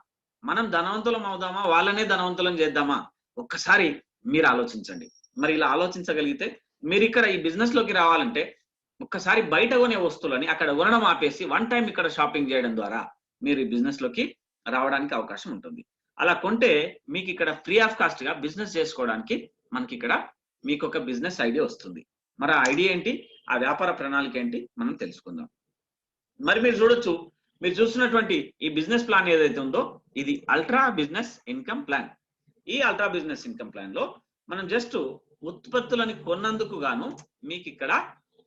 మనం ధనవంతులం అవుదామా, వాళ్ళనే ధనవంతులం చేద్దామా? ఒక్కసారి మీరు ఆలోచించండి. మరి ఇలా ఆలోచించగలిగితే మీరు ఇక్కడ ఈ బిజినెస్ లోకి రావాలంటే ఒక్కసారి బయట కొనే వస్తువులని అక్కడ కొనడం ఆపేసి వన్ టైం ఇక్కడ షాపింగ్ చేయడం ద్వారా మీరు ఈ బిజినెస్ లోకి రావడానికి అవకాశం ఉంటుంది. అలా కొంటే మీకు ఇక్కడ ఫ్రీ ఆఫ్ కాస్ట్ గా బిజినెస్ చేసుకోవడానికి మనకి ఇక్కడ మీకు ఒక బిజినెస్ ఐడియా వస్తుంది. మరి ఆ ఐడియా ఏంటి, ఆ వ్యాపార ప్రణాళిక ఏంటి మనం తెలుసుకుందాం. మరి మీరు చూడొచ్చు, మీరు చూస్తున్నటువంటి ఈ బిజినెస్ ప్లాన్ ఏదైతే ఉందో ఇది అల్ట్రా బిజినెస్ ఇన్కమ్ ప్లాన్. ఈ అల్ట్రా బిజినెస్ ఇన్కమ్ ప్లాన్ లో మనం జస్ట్ ఉత్పత్తులని కొన్నందుకు గాను మీకు ఇక్కడ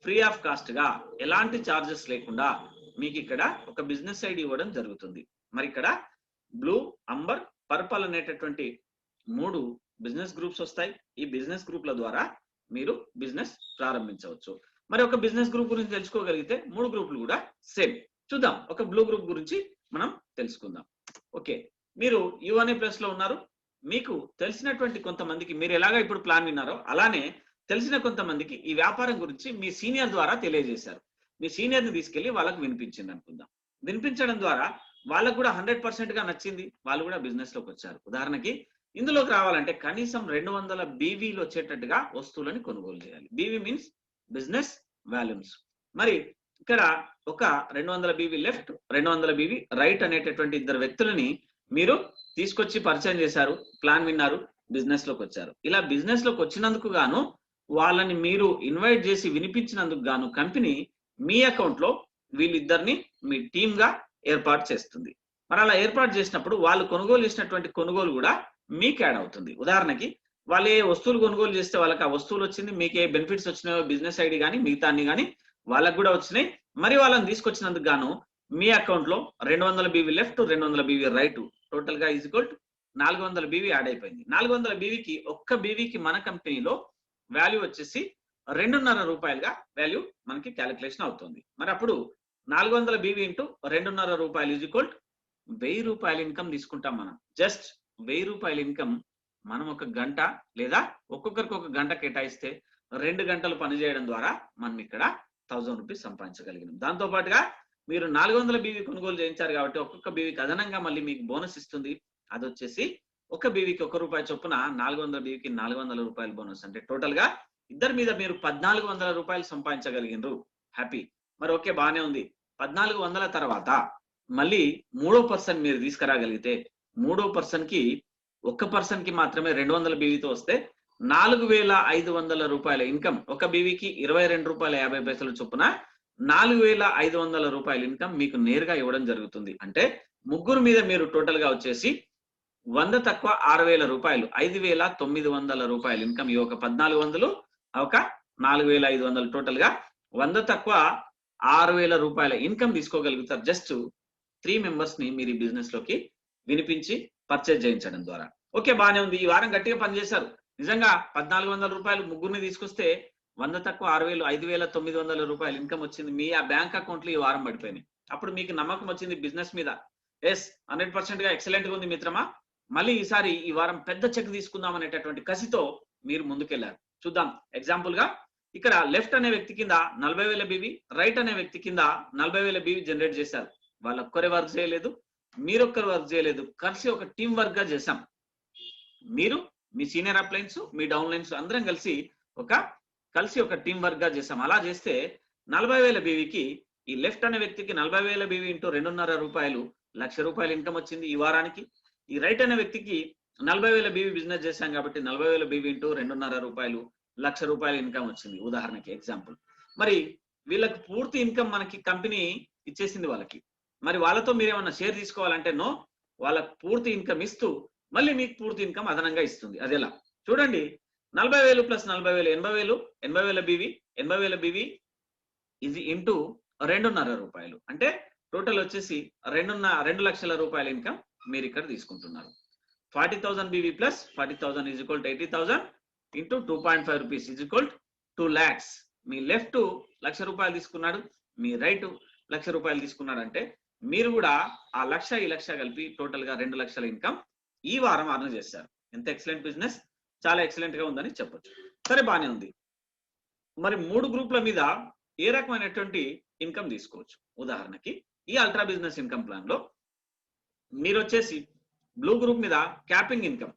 ఫ్రీ ఆఫ్ కాస్ట్ గా ఎలాంటి చార్జెస్ లేకుండా మీకు ఇక్కడ ఒక బిజినెస్ ఐడి ఇవ్వడం జరుగుతుంది. మరి ఇక్కడ బ్లూ, అంబర్, పర్పల్ అనేటటువంటి 3 బిజినెస్ గ్రూప్స్ వస్తాయి. ఈ బిజినెస్ గ్రూప్ల ద్వారా మీరు బిజినెస్ ప్రారంభించవచ్చు. మరి ఒక బిజినెస్ గ్రూప్ గురించి తెలుసుకోగలిగితే 3 గ్రూపులు కూడా సేమ్. చూద్దాం, ఒక బ్లూ గ్రూప్ గురించి మనం తెలుసుకుందాం. ఓకే, మీరు యువనే ప్లస్ లో ఉన్నారు, మీకు తెలిసినటువంటి కొంతమందికి, మీరు ఎలాగా ఇప్పుడు ప్లాన్ విన్నారో అలానే తెలిసిన కొంతమందికి ఈ వ్యాపారం గురించి మీ సీనియర్ ద్వారా తెలియజేశారు. మీ సీనియర్ ని తీసుకెళ్లి వాళ్ళకు వినిపించింది అనుకుందాం. వినిపించడం ద్వారా వాళ్ళకు కూడా 100% గా నచ్చింది, వాళ్ళు కూడా బిజినెస్ లోకి వచ్చారు. ఉదాహరణకి ఇందులోకి రావాలంటే కనీసం 200 బీవీలు వచ్చేటట్టుగా వస్తువులని కొనుగోలు చేయాలి. BV means business volumes. మరి ఇక్కడ ఒక 200 బీవీ లెఫ్ట్, 200 బీవీ రైట్ అనేటటువంటి 2 వ్యక్తులని మీరు తీసుకొచ్చి పరిచయం చేశారు, ప్లాన్ విన్నారు, బిజినెస్ లోకి వచ్చారు. ఇలా బిజినెస్ లోకి వచ్చినందుకు గాను వాళ్ళని మీరు ఇన్వైట్ చేసి వినిపించినందుకు గాను కంపెనీ మీ అకౌంట్ లో వీళ్ళిద్దరిని మీ టీమ్ గా ఏర్పాటు చేస్తుంది. మరి అలా ఏర్పాటు చేసినప్పుడు వాళ్ళు కొనుగోలు చేసినటువంటి కొనుగోలు కూడా మీకు యాడ్ అవుతుంది. ఉదాహరణకి వాళ్ళు ఏ వస్తువులు కొనుగోలు చేస్తే వాళ్ళకి ఆ వస్తువులు వచ్చింది, మీకు ఏ బెనిఫిట్స్ వచ్చినాయో బిజినెస్ ఐడి కానీ మిగతా అన్ని కానీ వాళ్ళకు కూడా వచ్చినాయి. మరి వాళ్ళని తీసుకొచ్చినందుకు గాను మీ అకౌంట్ లో 200 BV left, 200 BV right, total గా is equal to 400 BV add అయిపోయింది. 400 బీవీకి ఒక్క బీవీకి మన కంపెనీలో వాల్యూ వచ్చేసి 2.5 రూపాయలుగా వాల్యూ మనకి క్యాలిక్యులేషన్ అవుతుంది. మరి అప్పుడు 400 బీవీ ఇంటూ 2.5 రూపాయలు ఈజ్ ఈక్వల్ 1000 రూపాయల ఇన్కమ్ తీసుకుంటాం మనం. జస్ట్ 1000 రూపాయల ఇన్కమ్ మనం ఒక గంట లేదా ఒక్కొక్కరికి ఒక గంట కేటాయిస్తే 2 గంటలు పనిచేయడం ద్వారా మనం ఇక్కడ 1000 రూపీస్ సంపాదించగలిగినాం. దాంతో పాటుగా మీరు 400 బీవీ కొనుగోలు చేయించారు కాబట్టి ఒక్కొక్క బీవీకి అదనంగా మళ్ళీ మీకు బోనస్ ఇస్తుంది. అది వచ్చేసి ఒక బీవీకి 1 రూపాయి చొప్పున 400 బీవీకి 400 రూపాయలు బోనస్. అంటే టోటల్ గా ఇద్దరి మీద మీరు 1400 రూపాయలు సంపాదించగలిగినారు. హ్యాపీ. మరి ఓకే, బానే ఉంది. 1400 తర్వాత మళ్ళీ 3వ పర్సన్ మీరు తీసుకురాగలిగితే 3వ పర్సన్ కి ఒక్క పర్సన్ కి మాత్రమే 200 బీవీతో వస్తే 4500 రూపాయల ఇన్కమ్. ఒక బీవీకి 22 రూపాయల 50 పైసలు చొప్పున 4500 రూపాయల ఇన్కమ్ మీకు నేరుగా ఇవ్వడం జరుగుతుంది. అంటే ముగ్గురు మీద మీరు టోటల్ గా వచ్చేసి 100 తక్కువ 6000 రూపాయలు, 5900 రూపాయల ఇన్కమ్. ఈ ఒక 1400 ఒక 4500 టోటల్ గా 100 తక్కువ 6000 రూపాయల ఇన్కమ్ తీసుకోగలుగుతారు. జస్ట్ 3 మెంబర్స్ ని మీరు ఈ బిజినెస్ లోకి వినిపించి పర్చేజ్ చేయించడం ద్వారా. ఓకే, బానే ఉంది. ఈ వారం గట్టిగా పనిచేశారు. నిజంగా 1400 రూపాయలు ముగ్గురిని తీసుకొస్తే 100 తక్కువ 6,000 5,900 రూపాయలు ఇన్కమ్ వచ్చింది. మీ ఆ బ్యాంక్ అకౌంట్ లో ఈ వారం పడిపోయినాయి. అప్పుడు మీకు నమ్మకం వచ్చింది బిజినెస్ మీద. ఎస్ 100% గా ఎక్సలెంట్ గా ఉంది మిత్రమా, మళ్ళీ ఈసారి ఈ వారం పెద్ద చెక్ తీసుకుందాం అనేటటువంటి కసితో మీరు ముందుకెళ్లారు. చూద్దాం ఎగ్జాంపుల్ గా ఇక్కడ లెఫ్ట్ అనే వ్యక్తి కింద 40,000 బీవీ, రైట్ అనే వ్యక్తి కింద 40,000 బీవీ జనరేట్ చేశారు. వాళ్ళొక్కరే వర్క్ చేయలేదు, మీరొక్కరు వర్క్ చేయలేదు, కలిసి ఒక టీం వర్క్ గా చేశాం. మీరు, మీ సీనియర్ అప్లైన్స్, మీ డౌన్ లైన్స్ అందరం కలిసి ఒక టీం వర్క్ గా చేశాం. అలా చేస్తే 40,000 బీవీకి ఈ లెఫ్ట్ అనే వ్యక్తికి 40,000 బీవీ ఇంటూ 2.5 రూపాయలు, ₹1,00,000 ఇన్కమ్ వచ్చింది ఈ వారానికి. ఈ రైట్ అనే వ్యక్తికి 40,000 బీవీ బిజినెస్ చేశాం కాబట్టి 40,000 బీవీ ఇంటూ 2.5 రూపాయలు, ₹1,00,000 ఇన్కమ్ వచ్చింది ఉదాహరణకి ఎగ్జాంపుల్. మరి వీళ్ళకి పూర్తి ఇన్కమ్ మనకి కంపెనీ ఇచ్చేసింది వాళ్ళకి. మరి వాళ్ళతో మీరేమన్నా షేర్ తీసుకోవాలంటే నో, వాళ్ళకి పూర్తి ఇన్కమ్ ఇస్తూ మళ్ళీ మీకు పూర్తి ఇన్కమ్ అదనంగా ఇస్తుంది. అది ఎలా చూడండి, 40,000 ప్లస్ 40,000 80,000, 80,000 బీవీ, 80,000 బీవీ ఇది ఇంటూ 2.5 రూపాయలు, అంటే టోటల్ వచ్చేసి 2 లక్షల రూపాయల ఇన్కమ్ మీరు ఇక్కడ తీసుకుంటున్నారు. 40,000 BV plus 40,000 is equal to 80,000 into 2.5 rupees is equal 2 lakhs. మీ లెఫ్ట్ ₹1,00,000 తీసుకున్నాడు, మీ రైట్ ₹1,00,000 తీసుకున్నాడు. అంటే మీరు కూడా ఆ 1,00,000 ఈ 1,00,000 కలిపి టోటల్ గా 2 లక్షల ఇన్కమ్ ఈ వారం అర్న్ చేశారు. ఎంత ఎక్సలెంట్ బిజినెస్, చాలా ఎక్సలెంట్ గా ఉందని చెప్పొచ్చు. సరే బానే ఉంది. మరి 3 గ్రూపుల మీద ఏ రకమైనటువంటి ఇన్కమ్ తీసుకోవచ్చు? ఉదాహరణకి ఈ అల్ట్రా బిజినెస్ ఇన్కమ్ ప్లాన్ లో మీరు వచ్చేసి బ్లూ గ్రూప్ మీద క్యాపింగ్ ఇన్కమ్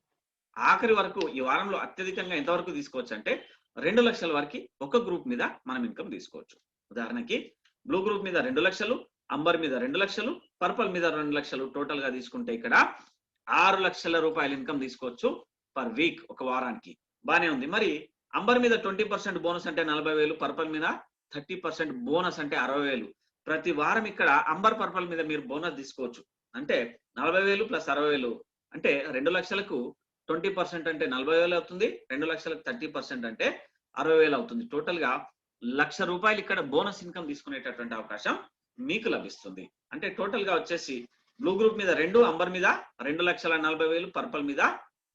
ఆఖరి వరకు ఈ వారంలో అత్యధికంగా ఎంతవరకు తీసుకోవచ్చు అంటే 2 లక్షల వరకు ఒక గ్రూప్ మీద మనం ఇన్కమ్ తీసుకోవచ్చు. ఉదాహరణకి బ్లూ గ్రూప్ మీద 2 లక్షలు, అంబర్ మీద 2 లక్షలు, పర్పల్ మీద 2 లక్షలు, టోటల్ గా తీసుకుంటే ఇక్కడ 6 లక్షల రూపాయల ఇన్కమ్ తీసుకోవచ్చు పర్ వీక్, ఒక వారానికి. బానే ఉంది. మరి అంబర్ మీద 20% బోనస్ అంటే 40,000, పర్పల్ మీద 30% బోనస్ అంటే 60,000. ప్రతి వారం ఇక్కడ అంబర్ పర్పల్ మీద మీరు బోనస్ తీసుకోవచ్చు. అంటే 40,000 ప్లస్ 60,000 అంటే 2 లక్షలకు 20% అంటే 40,000 అవుతుంది, 2 లక్షలకు 30% అంటే 60,000 అవుతుంది. టోటల్ గా ₹1,00,000 ఇక్కడ బోనస్ ఇన్కమ్ తీసుకునేటటువంటి అవకాశం మీకు లభిస్తుంది. అంటే టోటల్ గా వచ్చేసి బ్లూ గ్రూప్ మీద 2, అంబర్ మీద 2,40,000, పర్పల్ మీద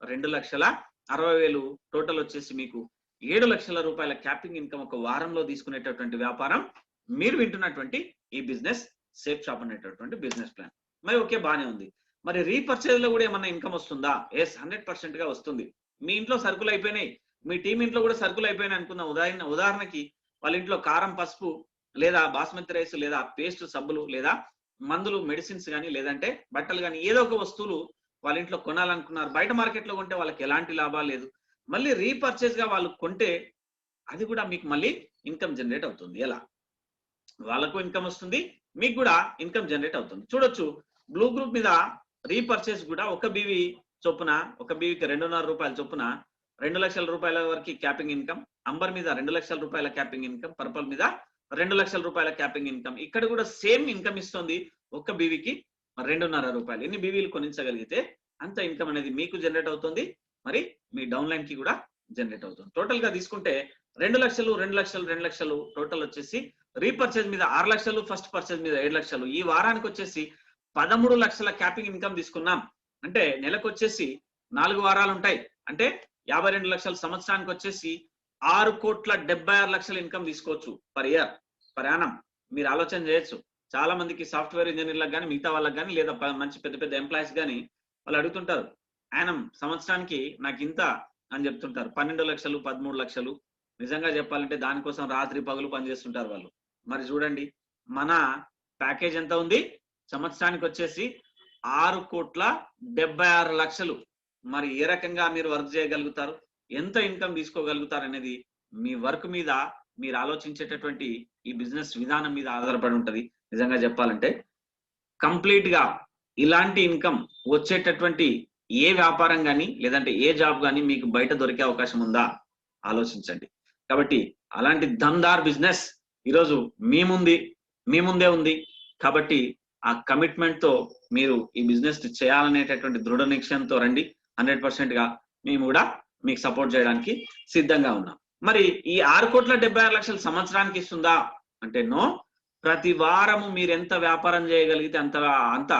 2,60,000, టోటల్ వచ్చేసి మీకు ₹7 లక్షల క్యాపింగ్ ఇన్కమ్ ఒక వారంలో తీసుకునేటటువంటి వ్యాపారం మీరు వింటున్నటువంటి ఈ బిజినెస్ సేఫ్ షాప్ అనేటటువంటి బిజినెస్ ప్లాన్. మరి ఓకే బానే ఉంది. మరి రీపర్చేజ్ లో కూడా ఏమన్నా ఇన్కమ్ వస్తుందా? ఎస్ 100% గా వస్తుంది. మీ ఇంట్లో సరుకులు అయిపోయినాయి, మీ టీం ఇంట్లో కూడా సరుకులు అయిపోయినాయి అనుకుందాం. ఉదాహరణకి వాళ్ళ ఇంట్లో కారం, పసుపు, లేదా బాస్మతి రైస్, లేదా పేస్ట్, సబ్బులు, లేదా మందులు, మెడిసిన్స్ కానీ, లేదంటే బట్టలు కానీ, ఏదో ఒక వస్తువులు వాళ్ళ ఇంట్లో కొనాలనుకున్నారు. బయట మార్కెట్ లో కొంటే వాళ్ళకి ఎలాంటి లాభాలు లేదు. మళ్ళీ రీపర్చేజ్ గా వాళ్ళు కొంటే అది కూడా మీకు మళ్ళీ ఇన్కమ్ జనరేట్ అవుతుంది. ఎలా? వాళ్ళకు ఇన్కమ్ వస్తుంది, మీకు కూడా ఇన్కమ్ జనరేట్ అవుతుంది. చూడొచ్చు బ్లూ గ్రూప్ మీద రీపర్చేజ్ కూడా ఒక బీవీ చొప్పున, ఒక బీవీకి 2.5 రూపాయల చొప్పున ₹2 లక్షల వరకు క్యాపింగ్ ఇన్కమ్, అంబర్ మీద ₹2 లక్షల క్యాపింగ్ ఇన్కమ్, పర్పల్ మీద ₹2 లక్షల క్యాపింగ్ ఇన్కమ్. ఇక్కడ కూడా సేమ్ ఇన్కమ్ ఇస్తుంది. ఒక బీవీకి 2.5 రూపాయలు. ఎన్ని బీవీలు కొనించగలిగితే అంత ఇన్కమ్ అనేది మీకు జనరేట్ అవుతుంది, మరి మీ డౌన్ లైన్ కి కూడా జనరేట్ అవుతుంది. టోటల్ గా తీసుకుంటే 2 లక్షలు, 2 లక్షలు, 2 లక్షలు, టోటల్ వచ్చేసి రీపర్చేజ్ మీద 6 లక్షలు, ఫస్ట్ పర్చేజ్ మీద 7 లక్షలు. ఈ వారానికి వచ్చేసి 13 లక్షల క్యాపింగ్ ఇన్కమ్ తీసుకున్నాం. అంటే నెలకు వచ్చేసి 4 వారాలు ఉంటాయి, అంటే 52 లక్షల. సంవత్సరానికి వచ్చేసి 6,76,00,000 ఇన్కమ్ తీసుకోవచ్చు పర్ ఇయర్, పర్ యానం. మీరు ఆలోచన చేయొచ్చు. చాలా మందికి సాఫ్ట్వేర్ ఇంజనీర్లకు కానీ, మిగతా వాళ్ళకి కానీ, లేదా మంచి పెద్ద పెద్ద ఎంప్లాయీస్ కానీ వాళ్ళు అడుగుతుంటారు, యానం సంవత్సరానికి నాకు ఇంత అని చెప్తుంటారు. 12 లక్షలు, 13 లక్షలు. నిజంగా చెప్పాలంటే దానికోసం రాత్రి పగులు పనిచేస్తుంటారు వాళ్ళు. మరి చూడండి మన ప్యాకేజ్ ఎంత ఉంది, సంవత్సరానికి వచ్చేసి 6,76,00,000. మరి ఏ రకంగా మీరు వర్క్ చేయగలుగుతారు, ఎంత ఇన్కమ్ తీసుకోగలుగుతారు అనేది మీ వర్క్ మీద, మీరు ఆలోచించేటటువంటి ఈ బిజినెస్ విధానం మీద ఆధారపడి ఉంటది. నిజంగా చెప్పాలంటే కంప్లీట్ గా ఇలాంటి ఇన్కమ్ వచ్చేటటువంటి ఏ వ్యాపారం కానీ, లేదంటే ఏ జాబ్ కానీ మీకు బయట దొరికే అవకాశం ఉందా? ఆలోచించండి. కాబట్టి అలాంటి దమ్దార్ బిజినెస్ ఈరోజు మీ ముందే ఉంది. కాబట్టి ఆ కమిట్మెంట్ తో మీరు ఈ బిజినెస్ చేయాలనేటటువంటి దృఢ నిశ్చయంతో రండి. 100% గా మేము కూడా మీకు సపోర్ట్ చేయడానికి సిద్ధంగా ఉన్నాం. మరి ఈ 6,76,00,000 సంవత్సరానికి ఇస్తుందా అంటే నో. ప్రతి వారము మీరు ఎంత వ్యాపారం చేయగలిగితే అంత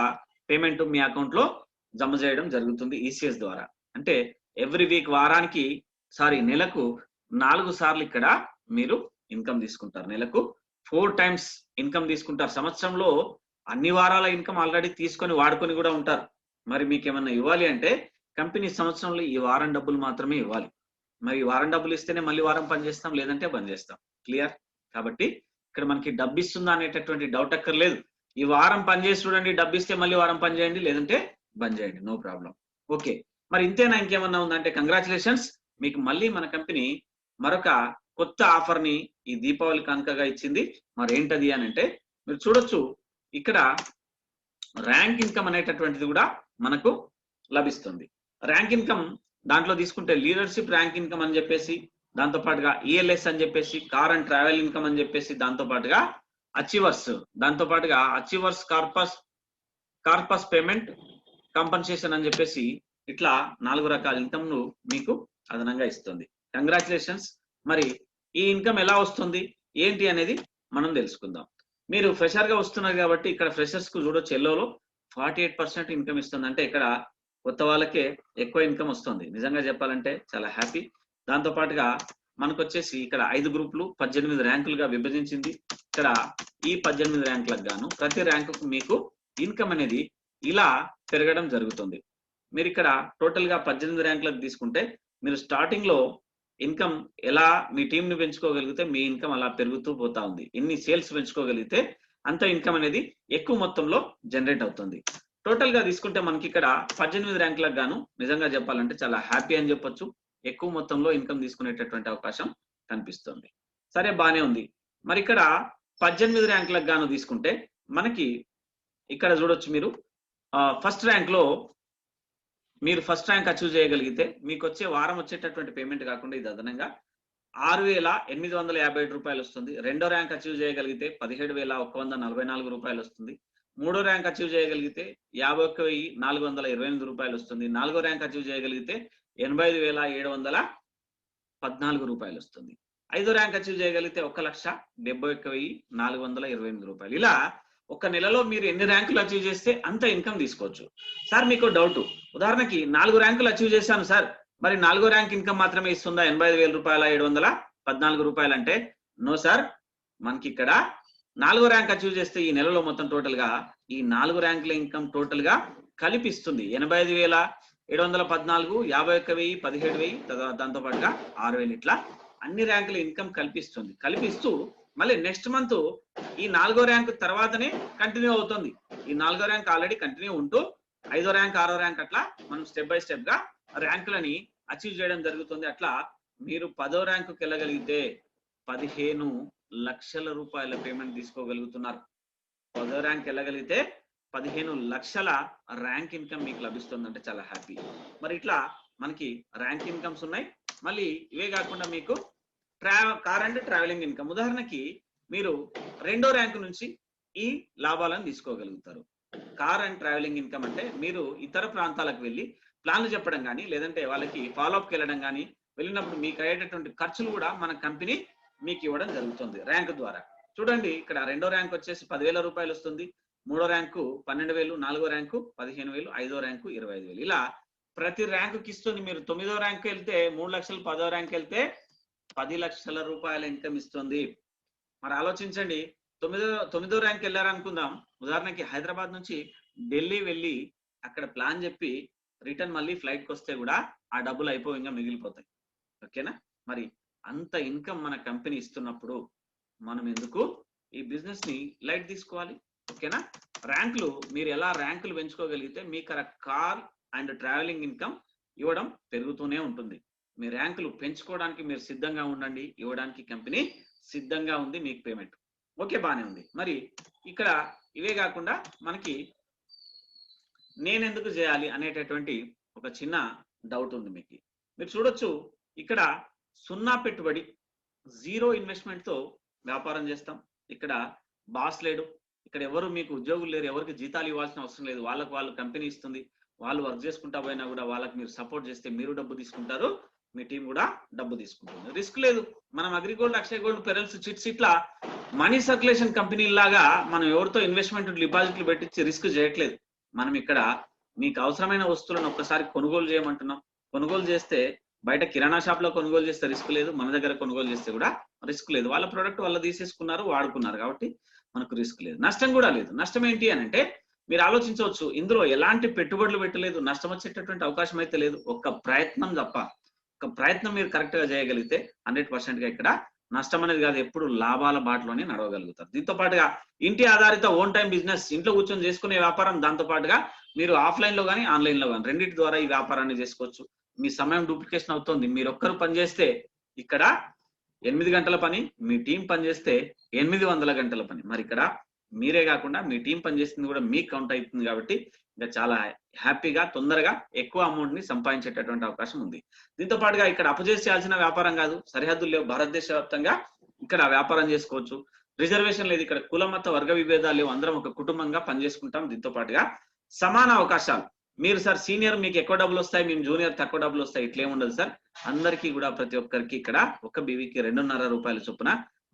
పేమెంట్ మీ అకౌంట్ లో జమ చేయడం జరుగుతుంది ఈసీఎస్ ద్వారా. అంటే ఎవ్రీ వీక్ నెలకు 4 సార్లు ఇక్కడ మీరు ఇన్కమ్ తీసుకుంటారు. నెలకు 4 టైమ్స్ ఇన్కమ్ తీసుకుంటారు. సంవత్సరంలో అన్ని వారాల ఇన్కమ్ ఆల్రెడీ తీసుకొని వాడుకొని కూడా ఉంటారు. మరి మీకేమన్నా ఇవ్వాలి అంటే కంపెనీ సంవత్సరంలో ఈ వారం డబ్బులు మాత్రమే ఇవ్వాలి. మరి ఈ వారం డబ్బులు ఇస్తేనే మళ్ళీ వారం పని చేస్తాం, లేదంటే బంద్ చేస్తాం. క్లియర్? కాబట్టి ఇక్కడ మనకి డబ్బు ఇస్తుందా అనేటటువంటి డౌట్ అక్కర్లేదు. ఈ వారం పని చేసి చూడండి, డబ్బు ఇస్తే మళ్ళీ వారం పని చేయండి, లేదంటే బంద్ చేయండి, నో ప్రాబ్లం. ఓకే, మరి ఇంతేనా, ఇంకేమన్నా ఉందంటే కంగ్రాచులేషన్స్, మీకు మళ్ళీ మన కంపెనీ మరొక కొత్త ఆఫర్ ని ఈ దీపావళి కానుకగా ఇచ్చింది. మరి ఏంటది అని అంటే మీరు చూడొచ్చు, ఇక్కడ ర్యాంక్ ఇన్కమ్ అనేటటువంటిది కూడా మనకు లభిస్తుంది. ర్యాంక్ ఇన్కమ్ దాంట్లో తీసుకుంటే లీడర్షిప్ ర్యాంక్ ఇన్కమ్ అని చెప్పేసి, దాంతో పాటుగా ఈఎల్ఎస్ అని చెప్పేసి, కార్ అండ్ ట్రావెల్ ఇన్కమ్ అని చెప్పేసి, దాంతో పాటుగా అచీవర్స్, దాంతో పాటుగా అచీవర్స్ కార్పస్ పేమెంట్ కాంపన్సేషన్ అని చెప్పేసి, ఇట్లా 4 రకాల ఇన్కమ్ ను మీకు అదనంగా ఇస్తుంది. కంగ్రాచులేషన్స్. మరి ఈ ఇన్కమ్ ఎలా వస్తుంది ఏంటి అనేది మనం తెలుసుకుందాం. మీరు ఫ్రెషర్ గా వస్తున్నారు కాబట్టి ఇక్కడ ఫ్రెషర్స్ కు చూడొచ్చు, ఎల్లోలో 48% ఇన్కమ్ ఇస్తుంది. అంటే ఇక్కడ కొత్త వాళ్ళకే ఎక్కువ ఇన్కమ్ వస్తుంది. నిజంగా చెప్పాలంటే చాలా హ్యాపీ. దాంతో పాటుగా మనకు వచ్చేసి ఇక్కడ 5 గ్రూపులు 18 ర్యాంకులుగా విభజించింది. ఇక్కడ ఈ 18 ర్యాంకులకు గాను ప్రతి ర్యాంకుకు మీకు ఇన్కమ్ అనేది ఇలా పెరగడం జరుగుతుంది. మీరు ఇక్కడ టోటల్ గా 18 ర్యాంకులకు తీసుకుంటే మీరు స్టార్టింగ్ లో ఇన్కమ్ ఎలా మీ టీం ని పెంచుకోగలిగితే మీ ఇన్కమ్ అలా పెరుగుతూ పోతా ఉంది. ఎన్ని సేల్స్ పెంచుకోగలిగితే అంత ఇన్కమ్ అనేది ఎక్కువ మొత్తంలో జనరేట్ అవుతుంది. టోటల్ గా తీసుకుంటే మనకి ఇక్కడ 18 ర్యాంకులకు గాను నిజంగా చెప్పాలంటే చాలా హ్యాపీ అని చెప్పొచ్చు. ఎక్కువ మొత్తంలో ఇన్కమ్ తీసుకునేటటువంటి అవకాశం కనిపిస్తుంది. సరే, బానే ఉంది. మరి ఇక్కడ 18 ర్యాంకులకు గాను తీసుకుంటే మనకి ఇక్కడ చూడొచ్చు, మీరు ఫస్ట్ ర్యాంక్ లో మీరు ఫస్ట్ ర్యాంక్ అచీవ్ చేయగలిగితే మీకు వచ్చే వారం వచ్చేటటువంటి పేమెంట్ కాకుండా ఇది అదనంగా 6,857 రూపాయలు వస్తుంది. రెండో ర్యాంక్ అచీవ్ చేయగలిగితే 17,144 రూపాయలు వస్తుంది. మూడో ర్యాంక్ అచీవ్ చేయగలిగితే 51,428 రూపాయలు వస్తుంది. నాలుగో ర్యాంక్ అచీవ్ చేయగలిగితే 85,714 రూపాయలు వస్తుంది. ఐదో ర్యాంక్ అచీవ్ చేయగలిగితే 1,71,428 రూపాయలు. ఇలా ఒక నెలలో మీరు ఎన్ని ర్యాంకులు అచీవ్ చేస్తే అంత ఇన్కమ్ తీసుకోవచ్చు. సార్, మీకు డౌట్, ఉదాహరణకి 4 ర్యాంకులు అచీవ్ చేశాను సార్, మరి 4గో ర్యాంక్ ఇన్కమ్ మాత్రమే ఇస్తుందా 85,714 రూపాయలు అంటే నో సార్. మనకి ఇక్కడ 4గో ర్యాంక్ అచీవ్ చేస్తే ఈ నెలలో మొత్తం టోటల్ గా ఈ 4 ర్యాంకుల ఇన్కమ్ టోటల్ గా కలిపిస్తుంది 85,714, 51,000, 17,000, దాంతో పాటుగా 6,000, ఇట్లా అన్ని ర్యాంకుల ఇన్కమ్ కల్పిస్తుంది. కల్పిస్తూ మళ్ళీ నెక్స్ట్ మంత్ ఈ 4గో ర్యాంక్ తర్వాతనే కంటిన్యూ అవుతుంది. ఈ 4గో ర్యాంక్ ఆల్రెడీ కంటిన్యూ ఉంటూ 5వ ర్యాంక్ 6వ ర్యాంక్ అట్లా మనం స్టెప్ బై స్టెప్ గా ర్యాంకులని అచీవ్ చేయడం జరుగుతుంది. అట్లా మీరు 10వ ర్యాంకుకి వెళ్ళగలిగితే 15 లక్షల రూపాయల పేమెంట్ తీసుకోగలుగుతున్నారు. 10వ ర్యాంక్ వెళ్ళగలిగితే 15 లక్షల ర్యాంక్ ఇన్కమ్ మీకు లభిస్తుంది. అంటే చాలా హ్యాపీ. మరి ఇట్లా మనకి ర్యాంక్ ఇన్కమ్స్ ఉన్నాయి. మళ్ళీ ఇవే కాకుండా మీకు కార్ అండ్ ట్రావెలింగ్ ఇన్కమ్, ఉదాహరణకి మీరు 2వ ర్యాంక్ నుంచి ఈ లాభాలను తీసుకోగలుగుతారు. కార్ అండ్ ట్రావెలింగ్ ఇన్కమ్ అంటే మీరు ఇతర ప్రాంతాలకు వెళ్ళి ప్లాన్లు చెప్పడం కానీ, లేదంటే వాళ్ళకి ఫాలోఅప్కి వెళ్ళడం కానీ, వెళ్ళినప్పుడు మీకు అయ్యేటటువంటి ఖర్చులు కూడా మన కంపెనీ మీకు ఇవ్వడం జరుగుతుంది ర్యాంక్ ద్వారా. చూడండి, ఇక్కడ 2వ ర్యాంక్ వచ్చేసి 10,000 రూపాయలు వస్తుంది. 3వ ర్యాంకు 12,000, 4గో ర్యాంకు 15,000, 5వ ర్యాంకు 25,000. ఇలా ప్రతి ర్యాంకుకి ఇస్తుంది. మీరు 9వ ర్యాంక్ వెళ్తే 3 లక్షలు, 10వ ర్యాంక్ వెళ్తే 10 లక్షల రూపాయల ఇన్కమ్ ఇస్తుంది. మరి ఆలోచించండి, 9వ ర్యాంక్ వెళ్ళారనుకుందాం, ఉదాహరణకి హైదరాబాద్ నుంచి ఢిల్లీ వెళ్ళి అక్కడ ప్లాన్ చెప్పి రిటర్న్ మళ్ళీ ఫ్లైట్కి వస్తే కూడా ఆ డబ్బులు అయిపోయింగా మిగిలిపోతాయి. ఓకేనా? మరి అంత ఇన్కమ్ మన కంపెనీ ఇస్తున్నప్పుడు మనం ఎందుకు ఈ బిజినెస్ ని లైట్ తీసుకోవాలి? ఓకేనా? ర్యాంకులు మీరు ఎలా ర్యాంకులు పెంచుకోగలిగితే మీకు కార్ అండ్ ట్రావెలింగ్ ఇన్కమ్ ఇవ్వడం పెరుగుతూనే ఉంటుంది. మీ ర్యాంకులు పెంచుకోవడానికి మీరు సిద్ధంగా ఉండండి, ఇవ్వడానికి కంపెనీ సిద్ధంగా ఉంది మీకు పేమెంట్. ఓకే, బానే ఉంది. మరి ఇక్కడ ఇవే కాకుండా మనకి నేనెందుకు చేయాలి అనేటటువంటి ఒక చిన్న డౌట్ ఉంది మీకు. మీరు చూడొచ్చు, ఇక్కడ 0 పెట్టుబడి, 0 ఇన్వెస్ట్మెంట్ తో వ్యాపారం చేస్తాం. ఇక్కడ బాస్ లేడు, ఇక్కడ ఎవరు మీకు ఉద్యోగులు లేరు, ఎవరికి జీతాలు ఇవ్వాల్సిన అవసరం లేదు. వాళ్ళకు వాళ్ళు కంపెనీ ఇస్తుంది. వాళ్ళు వర్క్ చేసుకుంటా పోయినా కూడా వాళ్ళకి మీరు సపోర్ట్ చేస్తే మీరు డబ్బు తీసుకుంటారు, మీ టీం కూడా డబ్బు తీసుకుంటుంది. రిస్క్ లేదు. మనం అగ్రిగోల్డ్, అక్షయ గోల్డ్, పెరల్స్, చిట్స్ ఇట్లా మనీ సర్క్యులేషన్ కంపెనీ లాగా మనం ఎవరితో ఇన్వెస్ట్మెంట్ డిపాజిట్లు పెట్టించి రిస్క్ చేయట్లేదు. మనం ఇక్కడ మీకు అవసరమైన వస్తువులను ఒక్కసారి కొనుగోలు చేయమంటున్నాం. కొనుగోలు చేస్తే బయట కిరాణా షాప్ లో కొనుగోలు చేస్తే రిస్క్ లేదు, మన దగ్గర కొనుగోలు చేస్తే కూడా రిస్క్ లేదు. వాళ్ళ ప్రొడక్ట్ వాళ్ళు తీసేసుకున్నారు, వాడుకున్నారు కాబట్టి మనకు రిస్క్ లేదు. నష్టం కూడా లేదు. నష్టం ఏంటి అనంటే మీరు ఆలోచించవచ్చు, ఇందులో ఎలాంటి పెట్టుబడులు పెట్టలేదు, నష్టం వచ్చేటటువంటి అవకాశం అయితే లేదు. ఒక్క ప్రయత్నం తప్ప. ఒక ప్రయత్నం మీరు కరెక్ట్ గా చేయగలిగితే 100% గా ఇక్కడ నష్టం అనేది కాదు, ఎప్పుడు లాభాల బాటలోనే నడవగలుగుతారు. దీంతో పాటుగా ఇంటి ఆధారిత ఓన్ టైం బిజినెస్, ఇంట్లో కూర్చొని చేసుకునే వ్యాపారం, దాంతో పాటుగా మీరు ఆఫ్లైన్ లో కానీ ఆన్లైన్ లో కానీ రెండింటి ద్వారా ఈ వ్యాపారాన్ని చేసుకోవచ్చు. మీ సమయం డూప్లికేషన్ అవుతుంది. మీరు ఒక్కరు పనిచేస్తే ఇక్కడ 8 గంటల పని, మీ టీం పనిచేస్తే 800 గంటల పని. మరి ఇక్కడ మీరే కాకుండా మీ టీం పనిచేస్తుంది కూడా మీకు కౌంట్ అవుతుంది కాబట్టి ఇంకా చాలా హ్యాపీగా తొందరగా ఎక్కువ అమౌంట్ ని సంపాదించేటటువంటి అవకాశం ఉంది. దీంతో పాటుగా ఇక్కడ అప్పు చేయాల్సిన వ్యాపారం కాదు, సరిహద్దులు లేవు, భారతదేశ వ్యాప్తంగా ఇక్కడ వ్యాపారం చేసుకోవచ్చు. రిజర్వేషన్ లేదు, ఇక్కడ కుల మత వర్గ విభేదాలు లేవు, అందరం ఒక కుటుంబంగా పనిచేసుకుంటాం. దీంతో పాటుగా సమాన అవకాశాలు. మీరు సార్ సీనియర్ మీకు ఎక్కువ డబ్బులు వస్తాయి, మేము జూనియర్ తక్కువ డబ్బులు వస్తాయి, ఇట్లేముండదు సార్. అందరికీ కూడా ప్రతి ఒక్కరికి ఇక్కడ ఒక బీవీకి 2.5 రూపాయల చొప్పున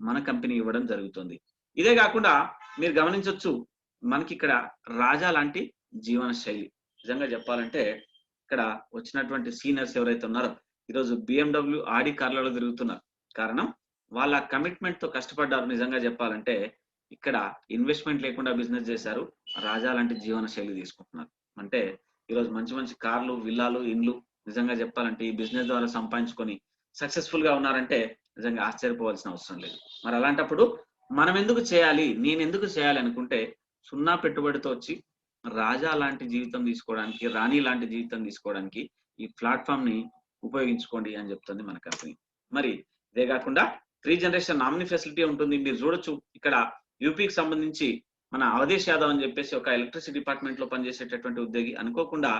మన కంపెనీ ఇవ్వడం జరుగుతుంది. ఇదే కాకుండా మీరు గమనించవచ్చు, మనకి ఇక్కడ రాజా లాంటి జీవన శైలి. నిజంగా చెప్పాలంటే ఇక్కడ వచ్చినటువంటి సీనియర్స్ ఎవరైతే ఉన్నారో ఈరోజు BMW ఆడి కార్లలో తిరుగుతున్నారు. కారణం వాళ్ళ కమిట్మెంట్ తో కష్టపడ్డారు. నిజంగా చెప్పాలంటే ఇక్కడ ఇన్వెస్ట్మెంట్ లేకుండా బిజినెస్ చేశారు, రాజా లాంటి జీవన శైలి తీసుకుంటున్నారు. అంటే ఈరోజు మంచి మంచి కార్లు, విల్లాలు, ఇండ్లు, నిజంగా చెప్పాలంటే ఈ బిజినెస్ ద్వారా సంపాదించుకొని సక్సెస్ఫుల్ గా ఉన్నారంటే నిజంగా ఆశ్చర్యపోవాల్సిన అవసరం లేదు. మరి అలాంటప్పుడు మనం ఎందుకు చేయాలి, నేను ఎందుకు చేయాలి అనుకుంటే సున్నా పెట్టుబడితో వచ్చి రాజా లాంటి జీవితం తీసుకోవడానికి, రాణి లాంటి జీవితం తీసుకోవడానికి ఈ ప్లాట్ఫామ్ ని ఉపయోగించుకోండి అని చెప్తుంది మన కంపెనీ. మరి ఇదే కాకుండా 3 జనరేషన్ నామినీ ఫెసిలిటీ ఉంటుంది. మీరు చూడొచ్చు ఇక్కడ యూపీకి సంబంధించి మన అవధేష్ యాదవ్ అని చెప్పేసి ఒక ఎలక్ట్రిసిటీ డిపార్ట్మెంట్ లో పనిచేసేటటువంటి ఉద్యోగి అనుకోకుండా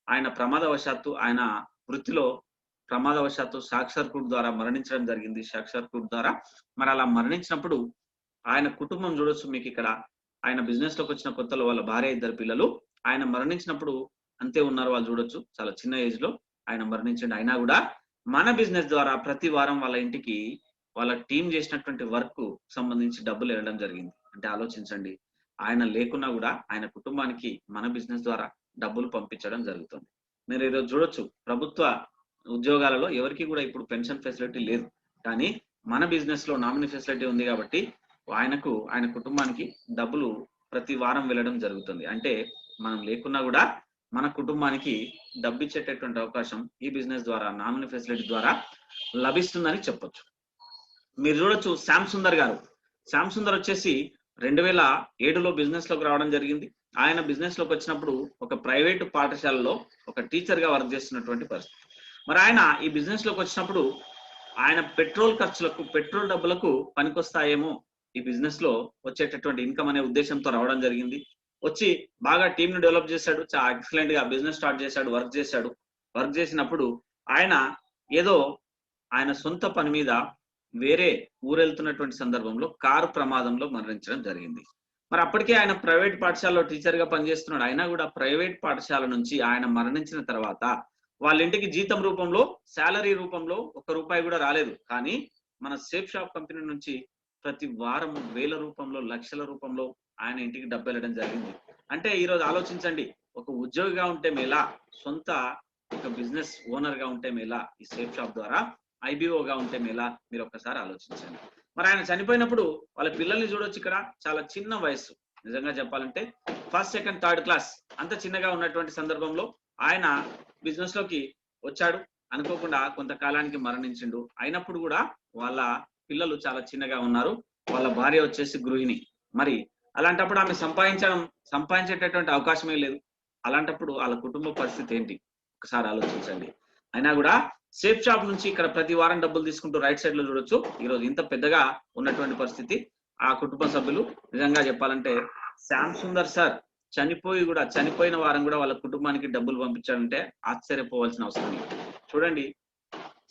ఆయన ప్రమాదవశాత్తు ఆయన వృత్తిలో ప్రమాదవశాత్తు షార్ట్ సర్క్యూట్ ద్వారా మరణించడం జరిగింది. షార్ట్ సర్క్యూట్ ద్వారా మరి అలా మరణించినప్పుడు ఆయన కుటుంబం చూడొచ్చు. మీకు ఇక్కడ ఆయన బిజినెస్ లోకి వచ్చిన కొత్తలో వాళ్ళ భార్య, 2 పిల్లలు. ఆయన మరణించినప్పుడు అంతే ఉన్నారు వాళ్ళు చూడొచ్చు, చాలా చిన్న ఏజ్ లో ఆయన మరణించండి. అయినా కూడా మన బిజినెస్ ద్వారా ప్రతి వారం వాళ్ళ ఇంటికి వాళ్ళ టీం చేసినటువంటి వర్క్ సంబంధించి డబ్బులు వెళ్ళడం జరిగింది. అంటే ఆలోచించండి, ఆయన లేకున్నా కూడా ఆయన కుటుంబానికి మన బిజినెస్ ద్వారా డబ్బులు పంపించడం జరుగుతుంది. మీరు ఈరోజు చూడొచ్చు, ప్రభుత్వ ఉద్యోగాలలో ఎవరికి కూడా ఇప్పుడు పెన్షన్ ఫెసిలిటీ లేదు, కానీ మన బిజినెస్ లో నామినీ ఫెసిలిటీ ఉంది కాబట్టి ఆయనకు, ఆయన కుటుంబానికి డబ్బులు ప్రతి వారం వెళ్ళడం జరుగుతుంది. అంటే మనం లేకున్నా కూడా మన కుటుంబానికి డబ్బు ఇచ్చేటటువంటి అవకాశం ఈ బిజినెస్ ద్వారా, నామినీ ఫెసిలిటీ ద్వారా లభిస్తుందని చెప్పొచ్చు. మీరు చూడొచ్చు శ్యామ్ సుందర్ గారు. శ్యామ్ సుందర్ వచ్చేసి 2007లో బిజినెస్ లోకి రావడం జరిగింది. ఆయన బిజినెస్ లోకి వచ్చినప్పుడు ఒక ప్రైవేటు పాఠశాలలో ఒక టీచర్ గా వర్క్ చేస్తున్నటువంటి పరిస్థితి. మరి ఆయన ఈ బిజినెస్ లోకి వచ్చినప్పుడు ఆయన పెట్రోల్ ఖర్చులకు, పెట్రోల్ డబ్బులకు పనికొస్తాయేమో ఈ బిజినెస్ లో వచ్చేటటువంటి ఇన్కమ్ అనే ఉద్దేశంతో రావడం జరిగింది. వచ్చి బాగా టీమ్ ను డెవలప్ చేశాడు, చాలా ఎక్సలెంట్ గా బిజినెస్ స్టార్ట్ చేశాడు, వర్క్ చేశాడు. వర్క్ చేసినప్పుడు ఆయన ఏదో ఆయన సొంత పని మీద వేరే ఊరెళ్తున్నటువంటి సందర్భంలో కారు ప్రమాదంలో మరణించడం జరిగింది. మరి అప్పటికే ఆయన ప్రైవేట్ పాఠశాలలో టీచర్ గా పనిచేస్తున్నాడు. అయినా కూడా ప్రైవేట్ పాఠశాల నుంచి ఆయన మరణించిన తర్వాత వాళ్ళ ఇంటికి జీతం రూపంలో, శాలరీ రూపంలో 1 రూపాయి కూడా రాలేదు. కానీ మన సేఫ్ షాప్ కంపెనీ నుంచి ప్రతి వారం వేల రూపంలో, లక్షల రూపంలో ఆయన ఇంటికి డబ్బు వెళ్ళడం జరిగింది. అంటే ఈరోజు ఆలోచించండి, ఒక ఉద్యోగిగా ఉంటే మేలా, సొంత ఒక బిజినెస్ ఓనర్ గా ఉంటే మేలా, ఈ సేఫ్ షాప్ ద్వారా ఐబీఓగా ఉంటే మేలా, మీరు ఒక్కసారి ఆలోచించండి. మరి ఆయన చనిపోయినప్పుడు వాళ్ళ పిల్లల్ని చూడొచ్చు. ఇక్కడ చాలా చిన్న వయసు, నిజంగా చెప్పాలంటే 1st, 2nd, 3rd క్లాస్ అంత చిన్నగా ఉన్నటువంటి సందర్భంలో ఆయన బిజినెస్ లోకి వచ్చాడు. అనుకోకుండా కొంతకాలానికి మరణించిండు. అయినప్పుడు కూడా వాళ్ళ పిల్లలు చాలా చిన్నగా ఉన్నారు. వాళ్ళ భార్య వచ్చేసి గృహిణి. మరి అలాంటప్పుడు ఆమె సంపాదించేటటువంటి అవకాశమే లేదు. అలాంటప్పుడు వాళ్ళ కుటుంబ పరిస్థితి ఏంటి ఒకసారి ఆలోచించండి. అయినా కూడా సేఫ్ షాప్ నుంచి ఇక్కడ ప్రతి వారం డబ్బులు తీసుకుంటూ రైట్ సైడ్ లో చూడొచ్చు. ఈరోజు ఇంత పెద్దగా ఉన్నటువంటి పరిస్థితి ఆ కుటుంబ సభ్యులు. నిజంగా చెప్పాలంటే శ్యామ్ సుందర్ సార్ చనిపోయిన వారం కూడా వాళ్ళ కుటుంబానికి డబ్బులు పంపించాలంటే ఆశ్చర్యపోవాల్సిన అవసరం లేదు. చూడండి,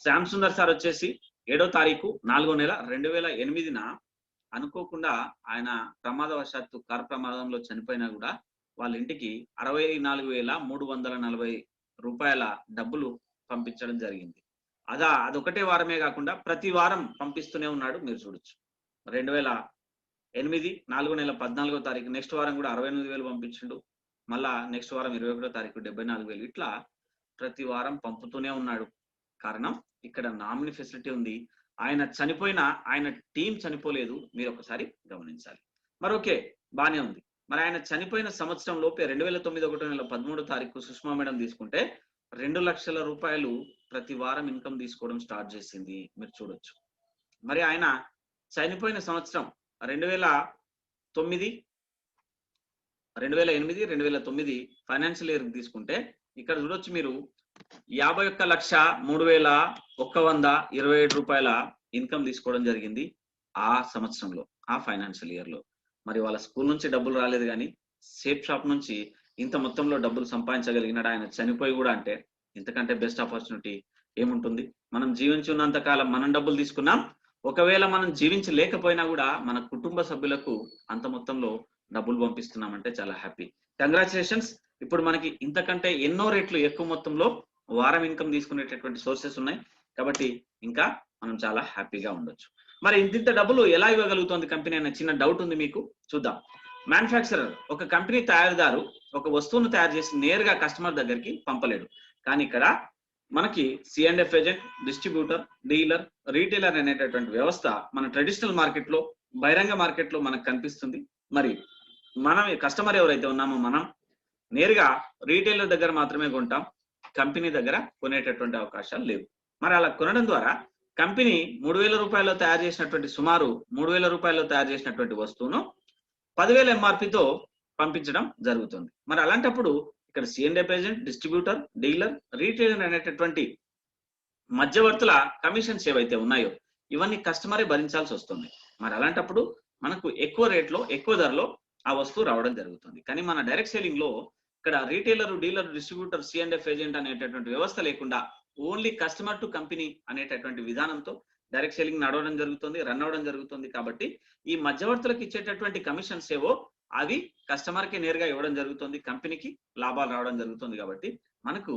శ్యామ్ సుందర్ సార్ వచ్చేసి 7వ తారీఖు 4వ నెల 2008న అనుకోకుండా ఆయన ప్రమాదవశాత్తు కారు ప్రమాదంలో చనిపోయినా కూడా వాళ్ళ ఇంటికి 64,340 రూపాయల డబ్బులు పంపించడం జరిగింది. అదొకటే వారమే కాకుండా ప్రతి వారం పంపిస్తూనే ఉన్నాడు. మీరు చూడొచ్చు, 2008 4వ నెల 14వ తారీఖు నెక్స్ట్ వారం కూడా 68,000 పంపించిండు. మళ్ళా నెక్స్ట్ వారం 21వ తారీఖు 74,000. ఇట్లా ప్రతి వారం పంపుతూనే ఉన్నాడు. కారణం ఇక్కడ నామినీ ఫెసిలిటీ ఉంది. ఆయన చనిపోయినా ఆయన టీం చనిపోలేదు, మీరు ఒకసారి గమనించాలి. మరి ఓకే, బానే ఉంది. మరి ఆయన చనిపోయిన సంవత్సరం లోపే 2009 ఒకటో నెల 13వ తారీఖు సుష్మా మేడం తీసుకుంటే 2 లక్షల రూపాయలు ప్రతి వారం ఇన్కమ్ తీసుకోవడం స్టార్ట్ చేసింది, మీరు చూడొచ్చు. మరి ఆయన చనిపోయిన సంవత్సరం 2009 2009 ఫైనాన్షియల్ ఇయర్ తీసుకుంటే ఇక్కడ చూడొచ్చు మీరు 51,03,127 రూపాయల ఇన్కమ్ తీసుకోవడం జరిగింది ఆ సంవత్సరంలో, ఆ ఫైనాన్షియల్ ఇయర్ లో. మరి వాళ్ళ స్కూల్ నుంచి డబ్బులు రాలేదు కానీ సేఫ్ షాప్ నుంచి ఇంత మొత్తంలో డబ్బులు సంపాదించగలిగినాడు ఆయన చనిపోయి కూడా. అంటే ఇంతకంటే బెస్ట్ ఆపర్చునిటీ ఏముంటుంది? మనం జీవించి ఉన్నంత కాలం మనం డబ్బులు తీసుకున్నాం, ఒకవేళ మనం జీవించి లేకపోయినా కూడా మన కుటుంబ సభ్యులకు అంత మొత్తంలో డబ్బులు పంపిస్తున్నామంటే చాలా హ్యాపీ. కంగ్రాచులేషన్స్. ఇప్పుడు మనకి ఇంతకంటే ఎన్నో రెట్లు ఎక్కువ మొత్తంలో వారం ఇన్కమ్ తీసుకునేటటువంటి సోర్సెస్ ఉన్నాయి కాబట్టి ఇంకా మనం చాలా హ్యాపీగా ఉండొచ్చు. మరి ఇంత డబ్బులు ఎలా ఇవ్వగలుగుతుంది కంపెనీ అనే చిన్న డౌట్ ఉంది మీకు, చూద్దాం. మ్యానుఫ్యాక్చరర్, ఒక కంపెనీ తయారీదారు ఒక వస్తువును తయారు చేసి నేరుగా కస్టమర్ దగ్గరికి పంపలేడు. కానీ ఇక్కడ మనకి C&F agent, distributor, dealer, retailer అనేటటువంటి వ్యవస్థ మన ట్రెడిషనల్ మార్కెట్ లో, బహిరంగ మార్కెట్ లో మనకు కనిపిస్తుంది. మరి మనం కస్టమర్ ఎవరైతే ఉన్నామో మనం నేరుగా రీటైలర్ దగ్గర మాత్రమే కొంటాం, కంపెనీ దగ్గర కొనేటటువంటి అవకాశాలు లేవు. మరి అలా కొనడం ద్వారా కంపెనీ 3,000 రూపాయల్లో తయారు చేసినటువంటి సుమారు 3,000 రూపాయల్లో తయారు చేసినటువంటి వస్తువును 10,000 MRPతో పంపించడం జరుగుతుంది. మరి అలాంటప్పుడు ఇక్కడ C&F agent, distributor, dealer, retailer అనేటటువంటి మధ్యవర్తుల కమిషన్స్ ఏవైతే ఉన్నాయో ఇవన్నీ కస్టమరే భరించాల్సి వస్తుంది. మరి అలాంటప్పుడు మనకు ఎక్కువ రేట్లో, ఎక్కువ ధరలో ఆ వస్తువు రావడం జరుగుతుంది. కానీ మన డైరెక్ట్ సెల్లింగ్ లో ఇక్కడ retailer, dealer, distributor, C&F agent అనేటటువంటి వ్యవస్థ లేకుండా ఓన్లీ కస్టమర్ టు కంపెనీ అనేటటువంటి విధానంతో డైరెక్ట్ సెల్లింగ్ నడవడం జరుగుతుంది, రన్ అవడం జరుగుతుంది. కాబట్టి ఈ మధ్యవర్తులకు ఇచ్చేటటువంటి కమిషన్స్ ఏవో అవి కస్టమర్ కి నేరుగా ఇవ్వడం జరుగుతుంది, కంపెనీకి లాభాలు రావడం జరుగుతుంది. కాబట్టి మనకు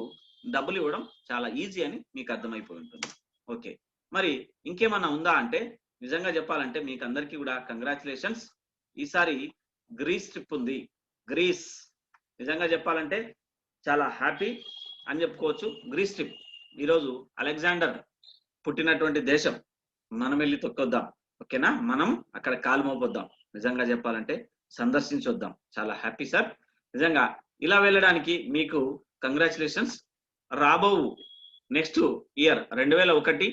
డబ్బులు ఇవ్వడం చాలా ఈజీ అని మీకు అర్థమైపోయి ఉంటుంది. ఓకే, మరి ఇంకేమన్నా ఉందా అంటే నిజంగా చెప్పాలంటే మీకు అందరికీ కూడా కంగ్రాచులేషన్స్. ఈసారి గ్రీస్ ట్రిప్ ఉంది. గ్రీస్ నిజంగా చెప్పాలంటే చాలా హ్యాపీ అని చెప్పుకోవచ్చు. గ్రీస్ ట్రిప్ ఈరోజు అలెగ్జాండర్ పుట్టినటువంటి దేశం, మనం వెళ్ళి తొక్కొద్దాం. ఓకేనా, మనం అక్కడ కాలు మోపొద్దాం. నిజంగా చెప్పాలంటే సందర్శించొద్దాం. చాలా హ్యాపీ సార్. నిజంగా ఇలా వెళ్ళడానికి మీకు కంగ్రాచులేషన్స్. రాబో నెక్స్ట్ ఇయర్ 2001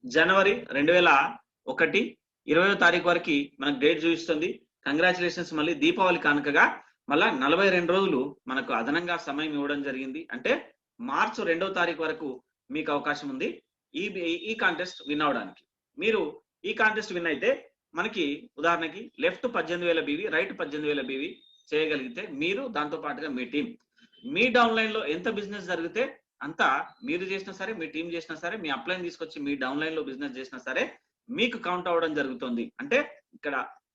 జనవరి 2001 20వ తారీఖు వరకు మనకు డేట్ చూపిస్తుంది. కంగ్రాచులేషన్స్. మళ్ళీ దీపావళి కానుకగా మళ్ళా 42 రోజులు మనకు అదనంగా సమయం ఇవ్వడం జరిగింది. అంటే మార్చి 2వ తారీఖు వరకు మీకు అవకాశం ఉంది ఈ కాంటెస్ట్ విన్ అవడానికి. మీరు ఈ కాంటెస్ట్ విన్ అయితే మనకి ఉదాహరణకి లెఫ్ట్ 18,000 BV, రైట్ 18,000 BV చేయగలిగితే మీరు, దాంతో పాటుగా మీ టీం, మీ డౌన్ లైన్ లో ఎంత బిజినెస్ జరిగితే అంతా మీరు చేసినా సరే, మీ టీం చేసినా సరే, మీ అప్లైన్ తీసుకొచ్చి మీ డౌన్ లైన్ లో బిజినెస్ చేసినా సరే మీకు కౌంట్ అవ్వడం జరుగుతుంది. అంటే ఇక్కడ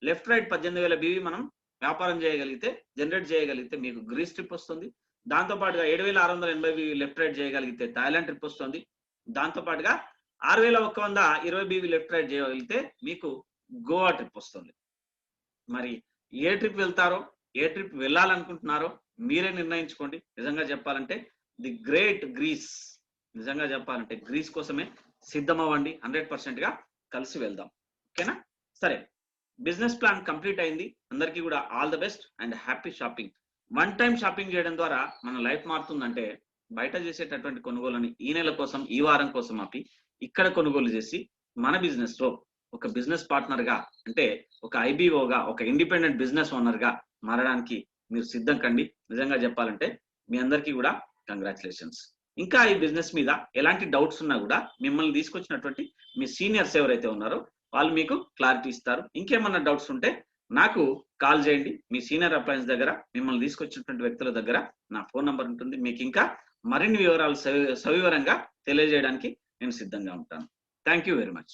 లెఫ్ట్ రైట్ 18,000 BV మనం వ్యాపారం చేయగలిగితే, జనరేట్ చేయగలిగితే మీకు గ్రీస్ ట్రిప్ వస్తుంది. దాంతో పాటుగా 7,680 BV లెఫ్ట్ రైట్ చేయగలిగితే థాయిలాండ్ ట్రిప్ వస్తుంది. దాంతో పాటుగా 6,120 BV లెఫ్ట్ రైట్ చేయగలిగితే మీకు గోవా ట్రిప్ వస్తుంది. మరి ఏ ట్రిప్ వెళ్తారో, ఏ ట్రిప్ వెళ్ళాలనుకుంటున్నారో మీరే నిర్ణయించుకోండి. నిజంగా చెప్పాలంటే ది గ్రేట్ గ్రీస్, నిజంగా చెప్పాలంటే గ్రీస్ కోసమే సిద్ధం అవ్వండి. 100% గా కలిసి వెళ్దాం. ఓకేనా, సరే. బిజినెస్ ప్లాన్ కంప్లీట్ అయింది. అందరికీ కూడా all the best and happy shopping. One time shopping చేయడం ద్వారా మన లైఫ్ మారుతుందంటే బయట చేసేటటువంటి కొనుగోలని ఈ నెల కోసం, ఈ వారం కోసం ఆపి ఇక్కడ కొనుగోలు చేసి మన బిజినెస్ లో ఒక బిజినెస్ పార్ట్నర్ గా, అంటే ఒక IBOగా, ఒక ఇండిపెండెంట్ బిజినెస్ ఓనర్ గా మారడానికి మీరు సిద్ధం కండి. నిజంగా చెప్పాలంటే మీ అందరికీ కూడా కంగ్రాచులేషన్స్. ఇంకా ఈ బిజినెస్ మీద ఎలాంటి డౌట్స్ ఉన్నా కూడా మిమ్మల్ని తీసుకొచ్చినటువంటి మీ సీనియర్స్ ఎవరైతే ఉన్నారో వాళ్ళు మీకు క్లారిటీ ఇస్తారు. ఇంకేమన్నా డౌట్స్ ఉంటే నాకు కాల్ చేయండి. మీ సీనియర్ అప్లయన్స్ దగ్గర, మిమ్మల్ని తీసుకొచ్చినటువంటి వ్యక్తుల దగ్గర నా ఫోన్ నంబర్ ఉంటుంది. మీకు ఇంకా మరిన్ని వివరాలు సవివరంగా తెలియజేయడానికి నేను సిద్ధంగా ఉంటాను. Thank you very much.